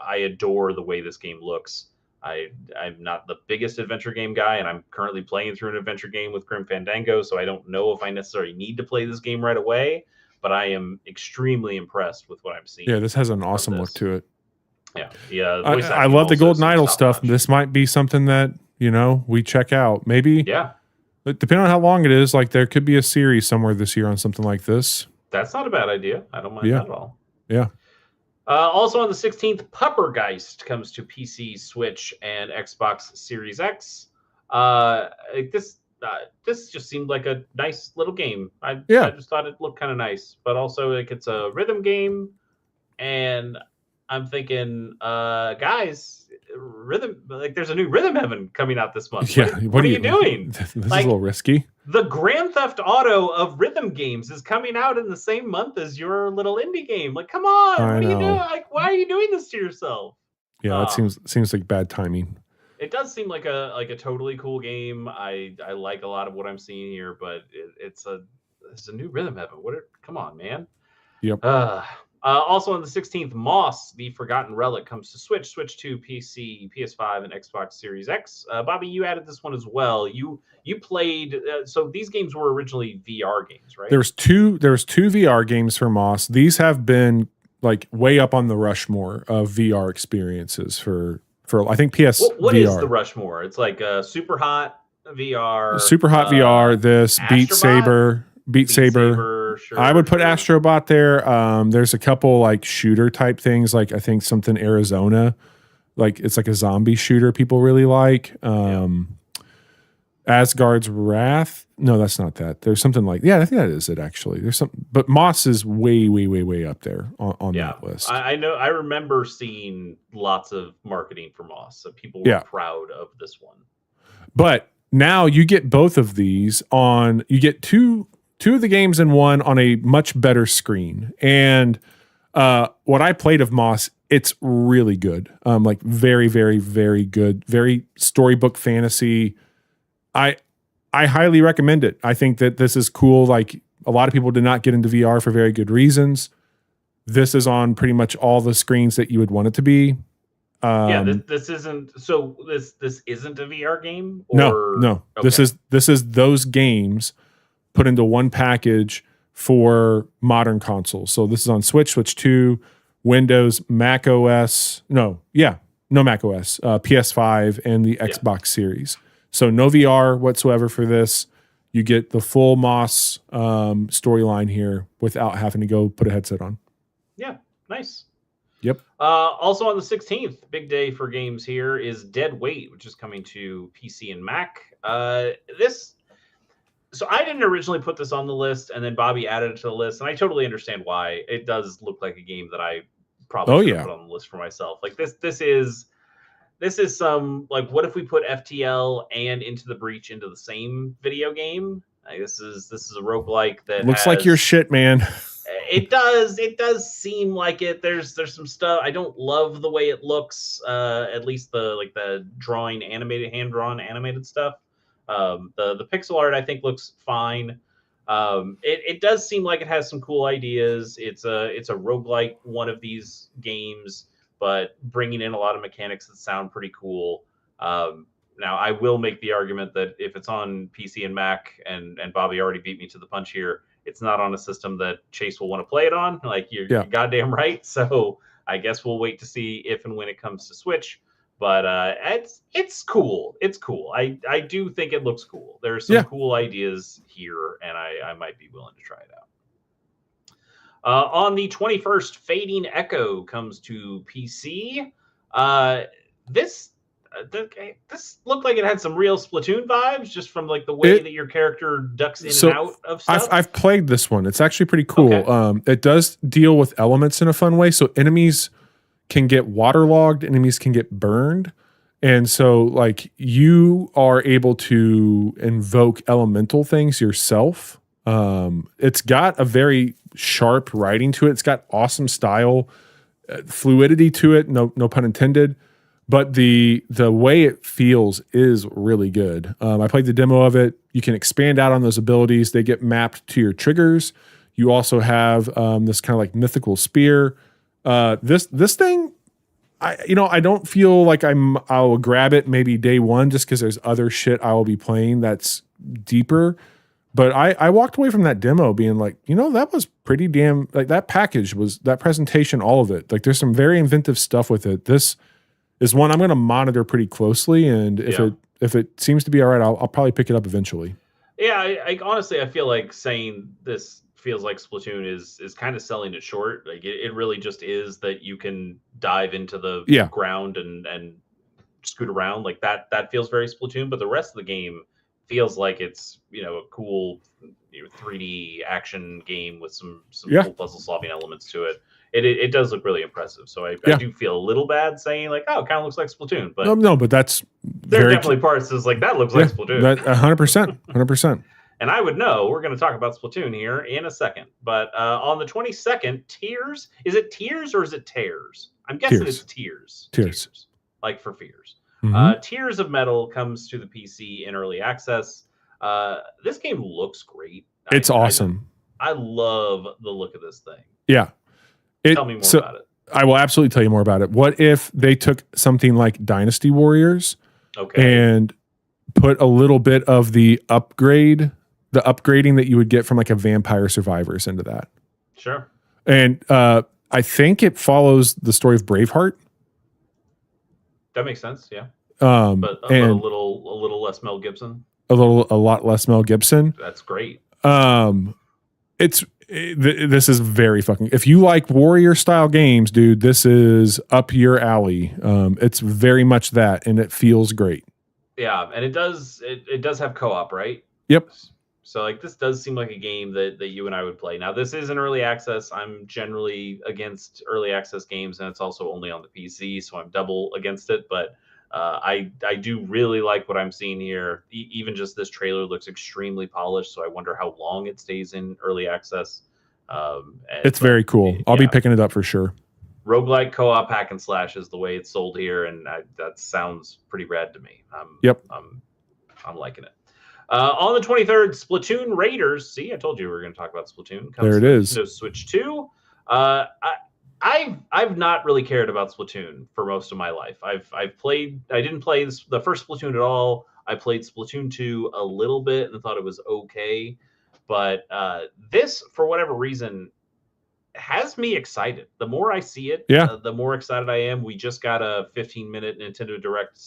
I adore the way this game looks. I'm not the biggest adventure game guy, and I'm currently playing through an adventure game with Grim Fandango, so I don't know if I necessarily need to play this game right away, but I am extremely impressed with what I'm seeing. Yeah, this has an awesome look to it. Yeah. I love the Golden Idol stuff. This might be something that, we check out. Maybe. Yeah. Depending on how long it is, like there could be a series somewhere this year on something like this. That's not a bad idea. I don't mind that at all. Yeah. Also on the 16th, Pupper Geist comes to PC, Switch, and Xbox Series X. This just seemed like a nice little game. I just thought it looked kind of nice, but also like it's a rhythm game, and I'm thinking, guys, rhythm, like there's a new Rhythm Heaven coming out this month. Yeah, what are you doing? This is a little risky. The Grand Theft Auto of rhythm games is coming out in the same month as your little indie game. Like, come on, what are you doing? Like, why are you doing this to yourself? Yeah, that seems like bad timing. It does seem like a totally cool game. I like a lot of what I'm seeing here, but it's a new Rhythm Heaven. Come on, man. Yep. Also on the 16th, Moss, the Forgotten Relic, comes to Switch, Switch 2, PC, PS5, and Xbox Series X. Bobby, you added this one as well. You played. So these games were originally VR games, right? There's two VR games for Moss. These have been like way up on the Rushmore of VR experiences for I think PS. What VR. is the Rushmore? It's like Super Hot VR. Super Hot VR. This Astrobot? Beat Saber. Sure, I would put Astrobot there. There's a couple like shooter type things, like I think something Arizona, like it's like a zombie shooter people really like. Asgard's Wrath. No, that's not that. There's something like I think that is it actually. There's some, but Moss is way up there on that list. I know. I remember seeing lots of marketing for Moss, so people were proud of this one. But now you get both of these you get two of the games in one on a much better screen. And What I played of Moss, it's really good. Like very, very, very good. Very storybook fantasy. I highly recommend it. I think that this is cool. Like a lot of people did not get into VR for very good reasons. This is on pretty much all the screens that you would want it to be. This isn't this isn't a VR game. Or? No. Okay. This is those games put into one package for modern consoles. So this is on Switch, Switch 2, Windows, Mac OS. No Mac OS, PS5, and the Xbox Series. So no VR whatsoever for this. You get the full Moss storyline here without having to go put a headset on. Yeah, nice. Yep. Also on the 16th, big day for games here, is Dead Weight, which is coming to PC and Mac. So I didn't originally put this on the list, and then Bobby added it to the list, and I totally understand why. It does look like a game that I probably should put on the list for myself. Like this is some, like, what if we put FTL and Into the Breach into the same video game? Like, this is a roguelike that looks like your shit, man. It does seem like it. There's some stuff. I don't love the way it looks. At least the drawing hand drawn animated stuff. The pixel art I think looks fine. It does seem like it has some cool ideas. It's a roguelike one of these games, but bringing in a lot of mechanics that sound pretty cool. Now I will make the argument that if it's on PC and Mac, and Bobby already beat me to the punch here, it's not on a system that Chase will want to play it on. Like you're goddamn right. So I guess we'll wait to see if and when it comes to Switch. But it's cool. It's cool. I do think it looks cool. There's some cool ideas here, and I might be willing to try it out. On the 21st, Fading Echo comes to PC. This looked like it had some real Splatoon vibes, just from like the way that your character ducks in and out of stuff. I've played this one. It's actually pretty cool. Okay. It does deal with elements in a fun way. So enemies can get waterlogged, enemies can get burned. And so like you are able to invoke elemental things yourself. It's got a very sharp writing to it. It's got awesome style, fluidity to it. No pun intended. But the way it feels is really good. I played the demo of it. You can expand out on those abilities. They get mapped to your triggers. You also have this kind of like mythical spear. This thing, I don't feel like I'll grab it maybe day one just because there's other shit I will be playing that's deeper. But I walked away from that demo being like, that was pretty damn, like that package was, that presentation, all of it. Like there's some very inventive stuff with it. This is one I'm going to monitor pretty closely, and if it seems to be all right, I'll probably pick it up eventually. Yeah, I honestly I feel like saying this feels like Splatoon is kind of selling it short. Like it really just is that you can dive into the ground and scoot around like that. That feels very Splatoon, but the rest of the game feels like it's a cool 3D action game with some cool puzzle solving elements to it. It does look really impressive. So I do feel a little bad saying like, oh, it kind of looks like Splatoon. But no, but there are definitely parts that's like that looks like Splatoon. 100%. And I would know. We're going to talk about Splatoon here in a second. But on the 22nd, Tears. Is it Tears or is it Tears? I'm guessing it's Tears. Tears. Like for fears. Mm-hmm. Tears of Metal comes to the PC in early access. This game looks great. It's awesome. I love the look of this thing. Yeah. Tell me more about it. I will absolutely tell you more about it. What if they took something like Dynasty Warriors and put a little bit of the upgrading that you would get from like a Vampire Survivors into that? Sure. And I think it follows the story of Braveheart. That makes sense, yeah. But a little less Mel Gibson. A lot less Mel Gibson. That's great. This is very fucking. If you like warrior style games, dude, this is up your alley. It's very much that, and it feels great. Yeah, and it does have co-op, right? Yep. So like this does seem like a game that you and I would play. Now this is an early access. I'm generally against early access games, and it's also only on the PC, so I'm double against it. But I do really like what I'm seeing here. Even just this trailer looks extremely polished, so I wonder how long it stays in early access. It's very cool. I'll be picking it up for sure. Roguelike co-op hack and slash is the way it's sold here, and that sounds pretty rad to me. I'm liking it. On the 23rd, Splatoon Raiders. See, I told you we were going to talk about Splatoon. There it is. Nintendo Switch 2. I've not really cared about Splatoon for most of my life. I've played. I didn't play the first Splatoon at all. I played Splatoon 2 a little bit and thought it was okay, but this, for whatever reason, has me excited. The more I see it, the more excited I am. We just got a 15-minute Nintendo Direct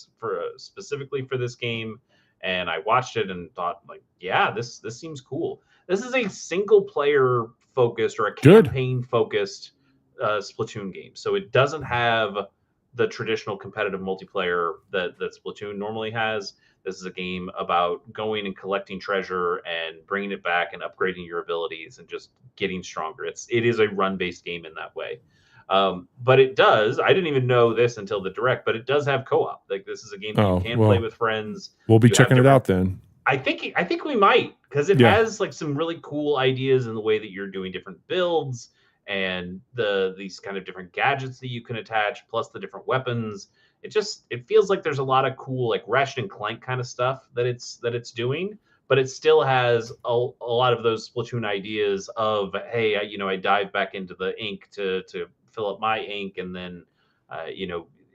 specifically for this game, and I watched it and thought, like, yeah, this seems cool. This is a single-player focused or a campaign-focused Splatoon game, so it doesn't have the traditional competitive multiplayer that Splatoon normally has. This is a game about going and collecting treasure and bringing it back and upgrading your abilities and just getting stronger. It is a run-based game in that way. But it does. I didn't even know this until the Direct, but it does have co-op. Like, this is a game that you can play with friends. We'll be checking it out then. I think we might, because it has like some really cool ideas in the way that you're doing different builds and these kind of different gadgets that you can attach, plus the different weapons. It feels like there's a lot of cool, like Ratchet and Clank kind of stuff that it's doing, but it still has a lot of those Splatoon ideas of, hey, I dive back into the ink to fill up my ink, and then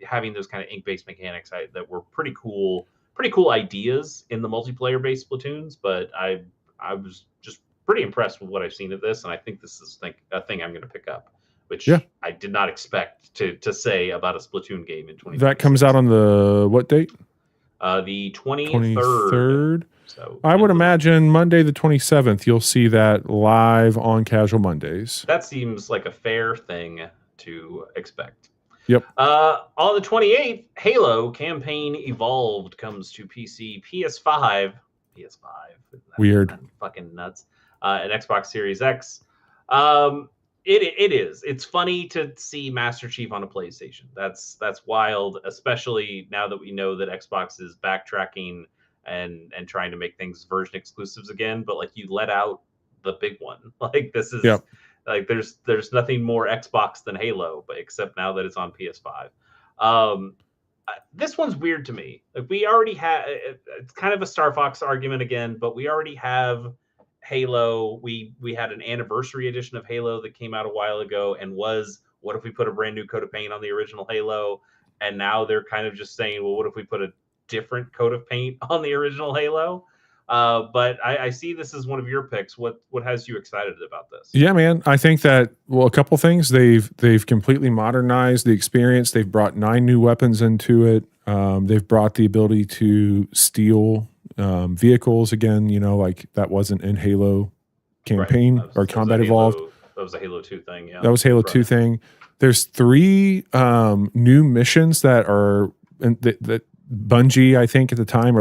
having those kind of ink-based mechanics that were pretty cool ideas in the multiplayer-based Splatoons. But I was just pretty impressed with what I've seen of this, and I think this is a thing I'm going to pick up, which I did not expect to say about a Splatoon game in 2020. That comes out on the what date? The 23rd. So I would imagine Monday the 27th, you'll see that live on Casual Mondays. That seems like a fair thing to expect. Yep. On the 28th, Halo Campaign Evolved comes to PC, PS5. Weird. Fucking nuts. And Xbox Series X. It is. It's funny to see Master Chief on a PlayStation. That's wild, especially now that we know that Xbox is backtracking and trying to make things version exclusives again. But like, you let out the big one. Like, this is like there's nothing more Xbox than Halo, but except now that it's on PS5. This one's weird to me. Like, we already have, it's kind of a Starfox argument again, but we already have Halo. We had an anniversary edition of Halo that came out a while ago and was, what if we put a brand new coat of paint on the original Halo? And now they're kind of just saying, well, what if we put a different coat of paint on the original Halo? But I see this as one of your picks. What has you excited about this? Yeah, man. I think that, well, a couple things. They've completely modernized the experience. They've brought 9 new weapons into it. They've brought the ability to steal vehicles again, like that wasn't in Halo campaign or Combat Evolved. That was a Halo 2 thing. Yeah, that was Halo 2 thing. There's 3 new missions that are that Bungie, I think at the time,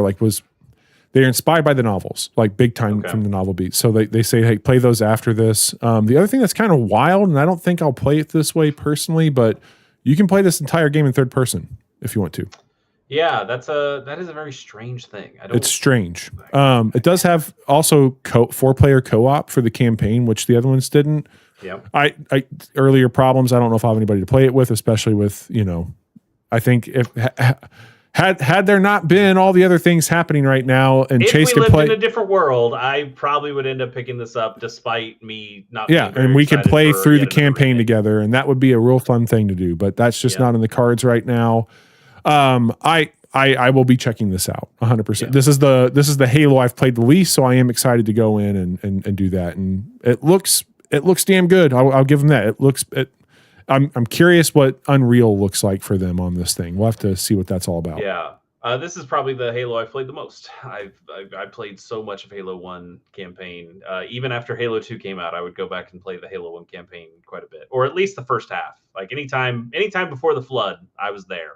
they're inspired by the novels, like big time from the novel beats. So they say, hey, play those after this. The other thing that's kind of wild, and I don't think I'll play it this way personally, but you can play this entire game in third person if you want to. Yeah, that is a very strange thing. It's strange. It does have also 4-player co-op for the campaign, which the other ones didn't. Yeah. I earlier problems. I don't know if I have anybody to play it with, especially with, I think if had there not been all the other things happening right now, and if Chase we could play in a different world, I probably would end up picking this up despite me not. Yeah, and we could play through the campaign together, and that would be a real fun thing to do. But that's just not in the cards right now. I will be checking this out 100%. Yeah. This is the Halo I've played the least, so I am excited to go in and do that. And it looks damn good. I'll give them that. I'm curious what Unreal looks like for them on this thing. We'll have to see what that's all about. Yeah. This is probably the Halo I've played the most. I played so much of Halo 1 campaign. Even after Halo 2 came out, I would go back and play the Halo 1 campaign quite a bit, or at least the first half. Like anytime before the Flood, I was there.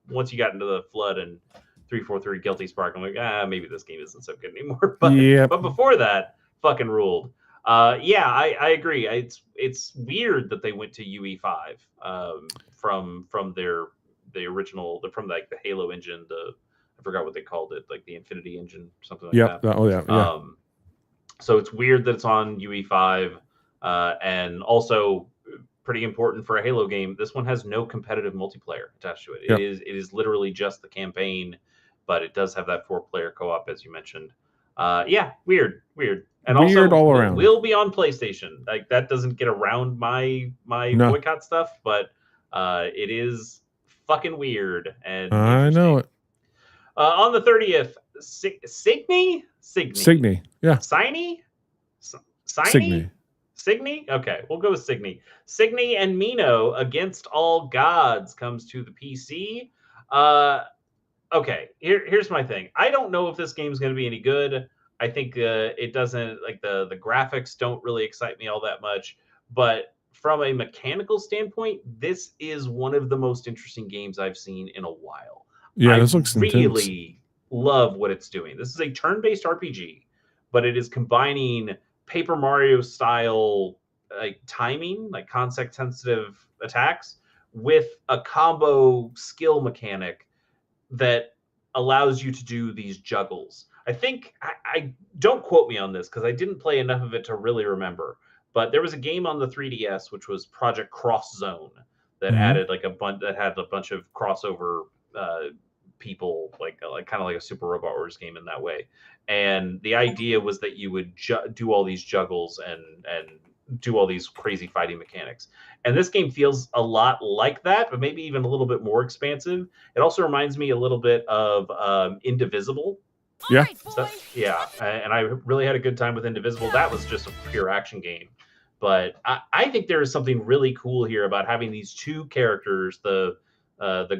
Once you got into the Flood and 343 Guilty Spark, I'm like, maybe this game isn't so good anymore. But before that, fucking ruled. I agree. It's weird that they went to UE5 from the original, from like the Halo engine. I forgot what they called it, like the Infinity engine, something like that. Oh yeah. So it's weird that it's on UE5. And also pretty important for a Halo game, this one has no competitive multiplayer attached to it. Yep. It is literally just the campaign, but it does have that 4-player co-op, as you mentioned. Weird. And weird also, all around. Will be on PlayStation. Like, that doesn't get around my boycott stuff, but it is fucking weird. And I know it. On the 30th, Signy? Yeah. Signy? Okay, we'll go with Signy. Signy and Mino Against All Gods comes to the PC. Okay, here's my thing. I don't know if this game's going to be any good. I think it doesn't, like, the graphics don't really excite me all that much. But from a mechanical standpoint, this is one of the most interesting games I've seen in a while. Yeah, this looks really love what it's doing. This is a turn-based RPG, but it is combining Paper Mario style timing, like context sensitive attacks, with a combo skill mechanic that allows you to do these juggles. I think I don't quote me on this because I didn't play enough of it to really remember, but there was a game on the 3DS which was Project Cross Zone that added like that had a bunch of crossover people, like kind of like a Super Robot Wars game in that way. And the idea was that you would do all these juggles and do all these crazy fighting mechanics. And this game feels a lot like that, but maybe even a little bit more expansive. It also reminds me a little bit of Indivisible. Yeah. And I really had a good time with Indivisible. That was just a pure action game. But I think there is something really cool here about having these two characters, the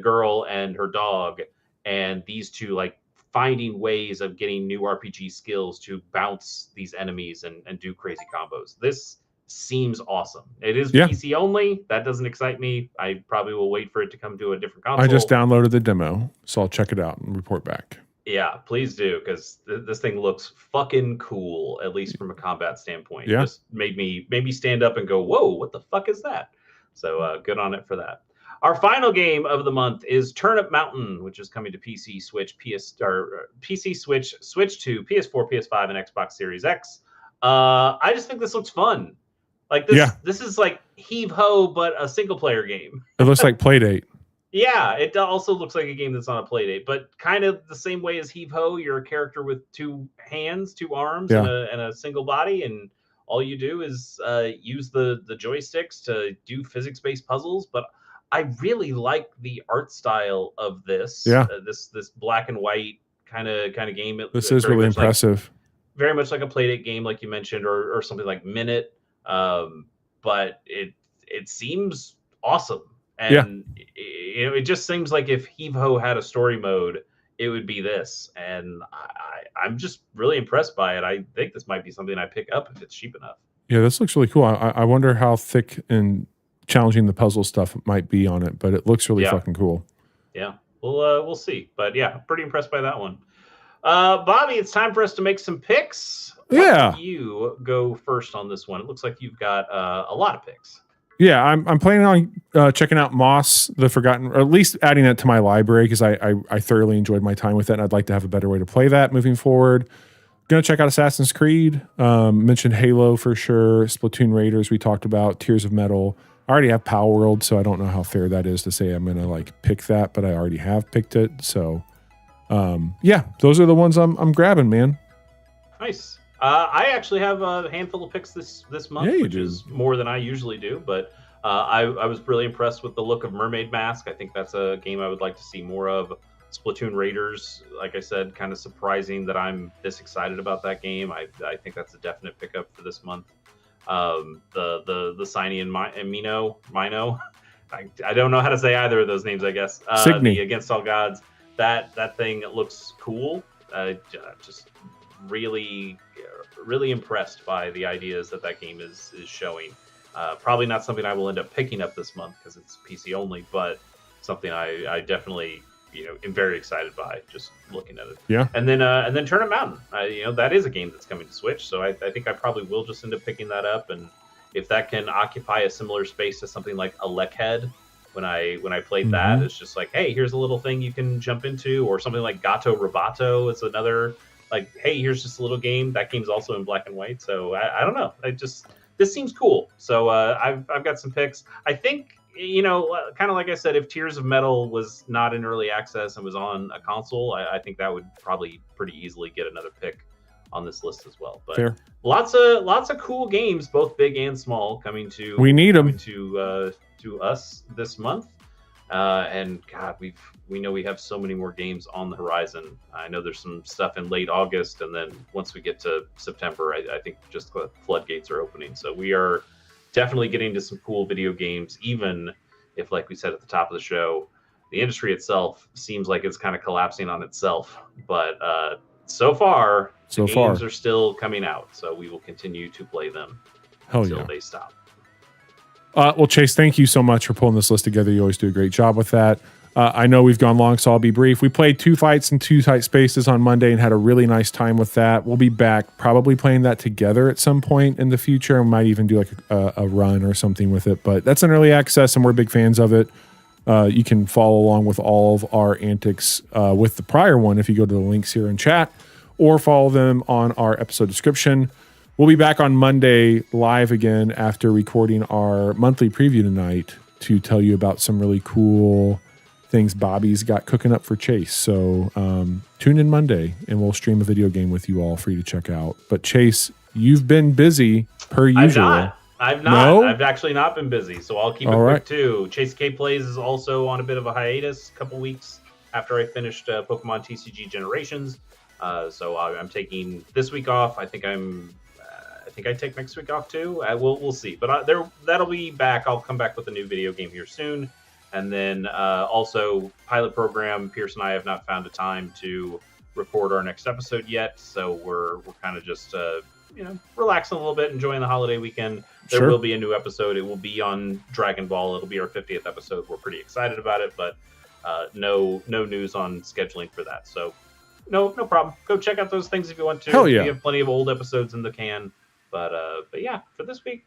girl and her dog, and these two like finding ways of getting new RPG skills to bounce these enemies and do crazy combos. This seems awesome. It is PC only. That doesn't excite me. I probably will wait for it to come to a different console. I just downloaded the demo, so I'll check it out and report back. Yeah, please do, because this thing looks fucking cool, at least from a combat standpoint. Yeah. Just made me stand up and go, whoa, what the fuck is that? So good on it for that. Our final game of the month is Turnip Mountain, which is coming to PC, Switch, PC, Switch, Switch 2, PS4, PS5, and Xbox Series X. I just think this looks fun. Like this is like Heave Ho, but a single player game. It looks like Playdate. Yeah, it also looks like a game that's on a Playdate, but kind of the same way as Heave Ho. You're a character with two hands, two arms, and a single body, and all you do is use the joysticks to do physics-based puzzles. But I really like the art style of this. Yeah, this black and white kind of game. This is really impressive. Very much like a Playdate game, like you mentioned, or something like Minute. But it seems awesome. And it just seems like if Heave Ho had a story mode, it would be this. And I'm just really impressed by it. I think this might be something I pick up if it's cheap enough. Yeah, this looks really cool. I wonder how thick and challenging the puzzle stuff might be on it, but it looks really fucking cool. Yeah, we'll see. But yeah, pretty impressed by that one. Bobby, it's time for us to make some picks. Why don't you go first on this one? It looks like you've got a lot of picks. Yeah, I'm planning on checking out Moss the Forgotten, or at least adding that to my library because I thoroughly enjoyed my time with it, and I'd like to have a better way to play that moving forward. Gonna check out Assassin's Creed. Mentioned Halo for sure. Splatoon Raiders we talked about. Tears of Metal. I already have Palworld, so I don't know how fair that is to say I'm gonna like pick that, but I already have picked it. So, those are the ones I'm grabbing, man. Nice. I actually have a handful of picks this month, which is more than I usually do. But I was really impressed with the look of Mermaid Mask. I think that's a game I would like to see more of. Splatoon Raiders, like I said, kind of surprising that I'm this excited about that game. I think that's a definite pickup for this month. The Signy and Mino. I don't know how to say either of those names. I guess Signy. Against All Gods. That thing looks cool. Just really impressed by the ideas that game is showing. Probably not something I will end up picking up this month because it's PC only, but something I definitely am very excited by just looking at it. Yeah. And then Turnip Mountain. That is a game that's coming to Switch, so I think I probably will just end up picking that up. And if that can occupy a similar space to something like a Leckhead, when I played that, it's just like, hey, here's a little thing you can jump into, or something like Gato Roboto. It's another. Like, hey, here's just a little game. That game's also in black and white. So I don't know. this seems cool. So I've got some picks. I think, kind of like I said, if Tears of Metal was not in early access and was on a console, I think that would probably pretty easily get another pick on this list as well. But fair. Lots of cool games, both big and small, coming to us this month. And God, we know we have so many more games on the horizon. I know there's some stuff in late August, and then once we get to September, I think just the floodgates are opening. So we are definitely getting to some cool video games, even if, like we said at the top of the show, the industry itself seems like it's kind of collapsing on itself. But so far, games are still coming out, so we will continue to play them until they stop. Well, Chase, thank you so much for pulling this list together. You always do a great job with that. I know we've gone long, so I'll be brief. We played 2 fights in 2 tight spaces on Monday and had a really nice time with that. We'll be back probably playing that together at some point in the future. We might even do like a run or something with it. But that's an early access, and we're big fans of it. You can follow along with all of our antics with the prior one if you go to the links here in chat, or follow them on our episode description. We'll be back on Monday live again after recording our monthly preview tonight to tell you about some really cool things Bobby's got cooking up for Chase. So tune in Monday and we'll stream a video game with you all for you to check out. But Chase, you've been busy per usual. I've not. No? I've actually not been busy, so I'll keep it quick too. Chase K Plays is also on a bit of a hiatus, a couple weeks after I finished Pokemon TCG Generations. So I'm taking this week off. I think I take next week off too. We'll see, but that'll be back. I'll come back with a new video game here soon, and then also pilot program. Pierce and I have not found a time to record our next episode yet, so we're kind of just relaxing a little bit, enjoying the holiday weekend. There will be a new episode. It will be on Dragon Ball. It'll be our 50th episode. We're pretty excited about it, but no news on scheduling for that. So no problem. Go check out those things if you want to. Hell yeah. We have plenty of old episodes in the can. But yeah, for this week,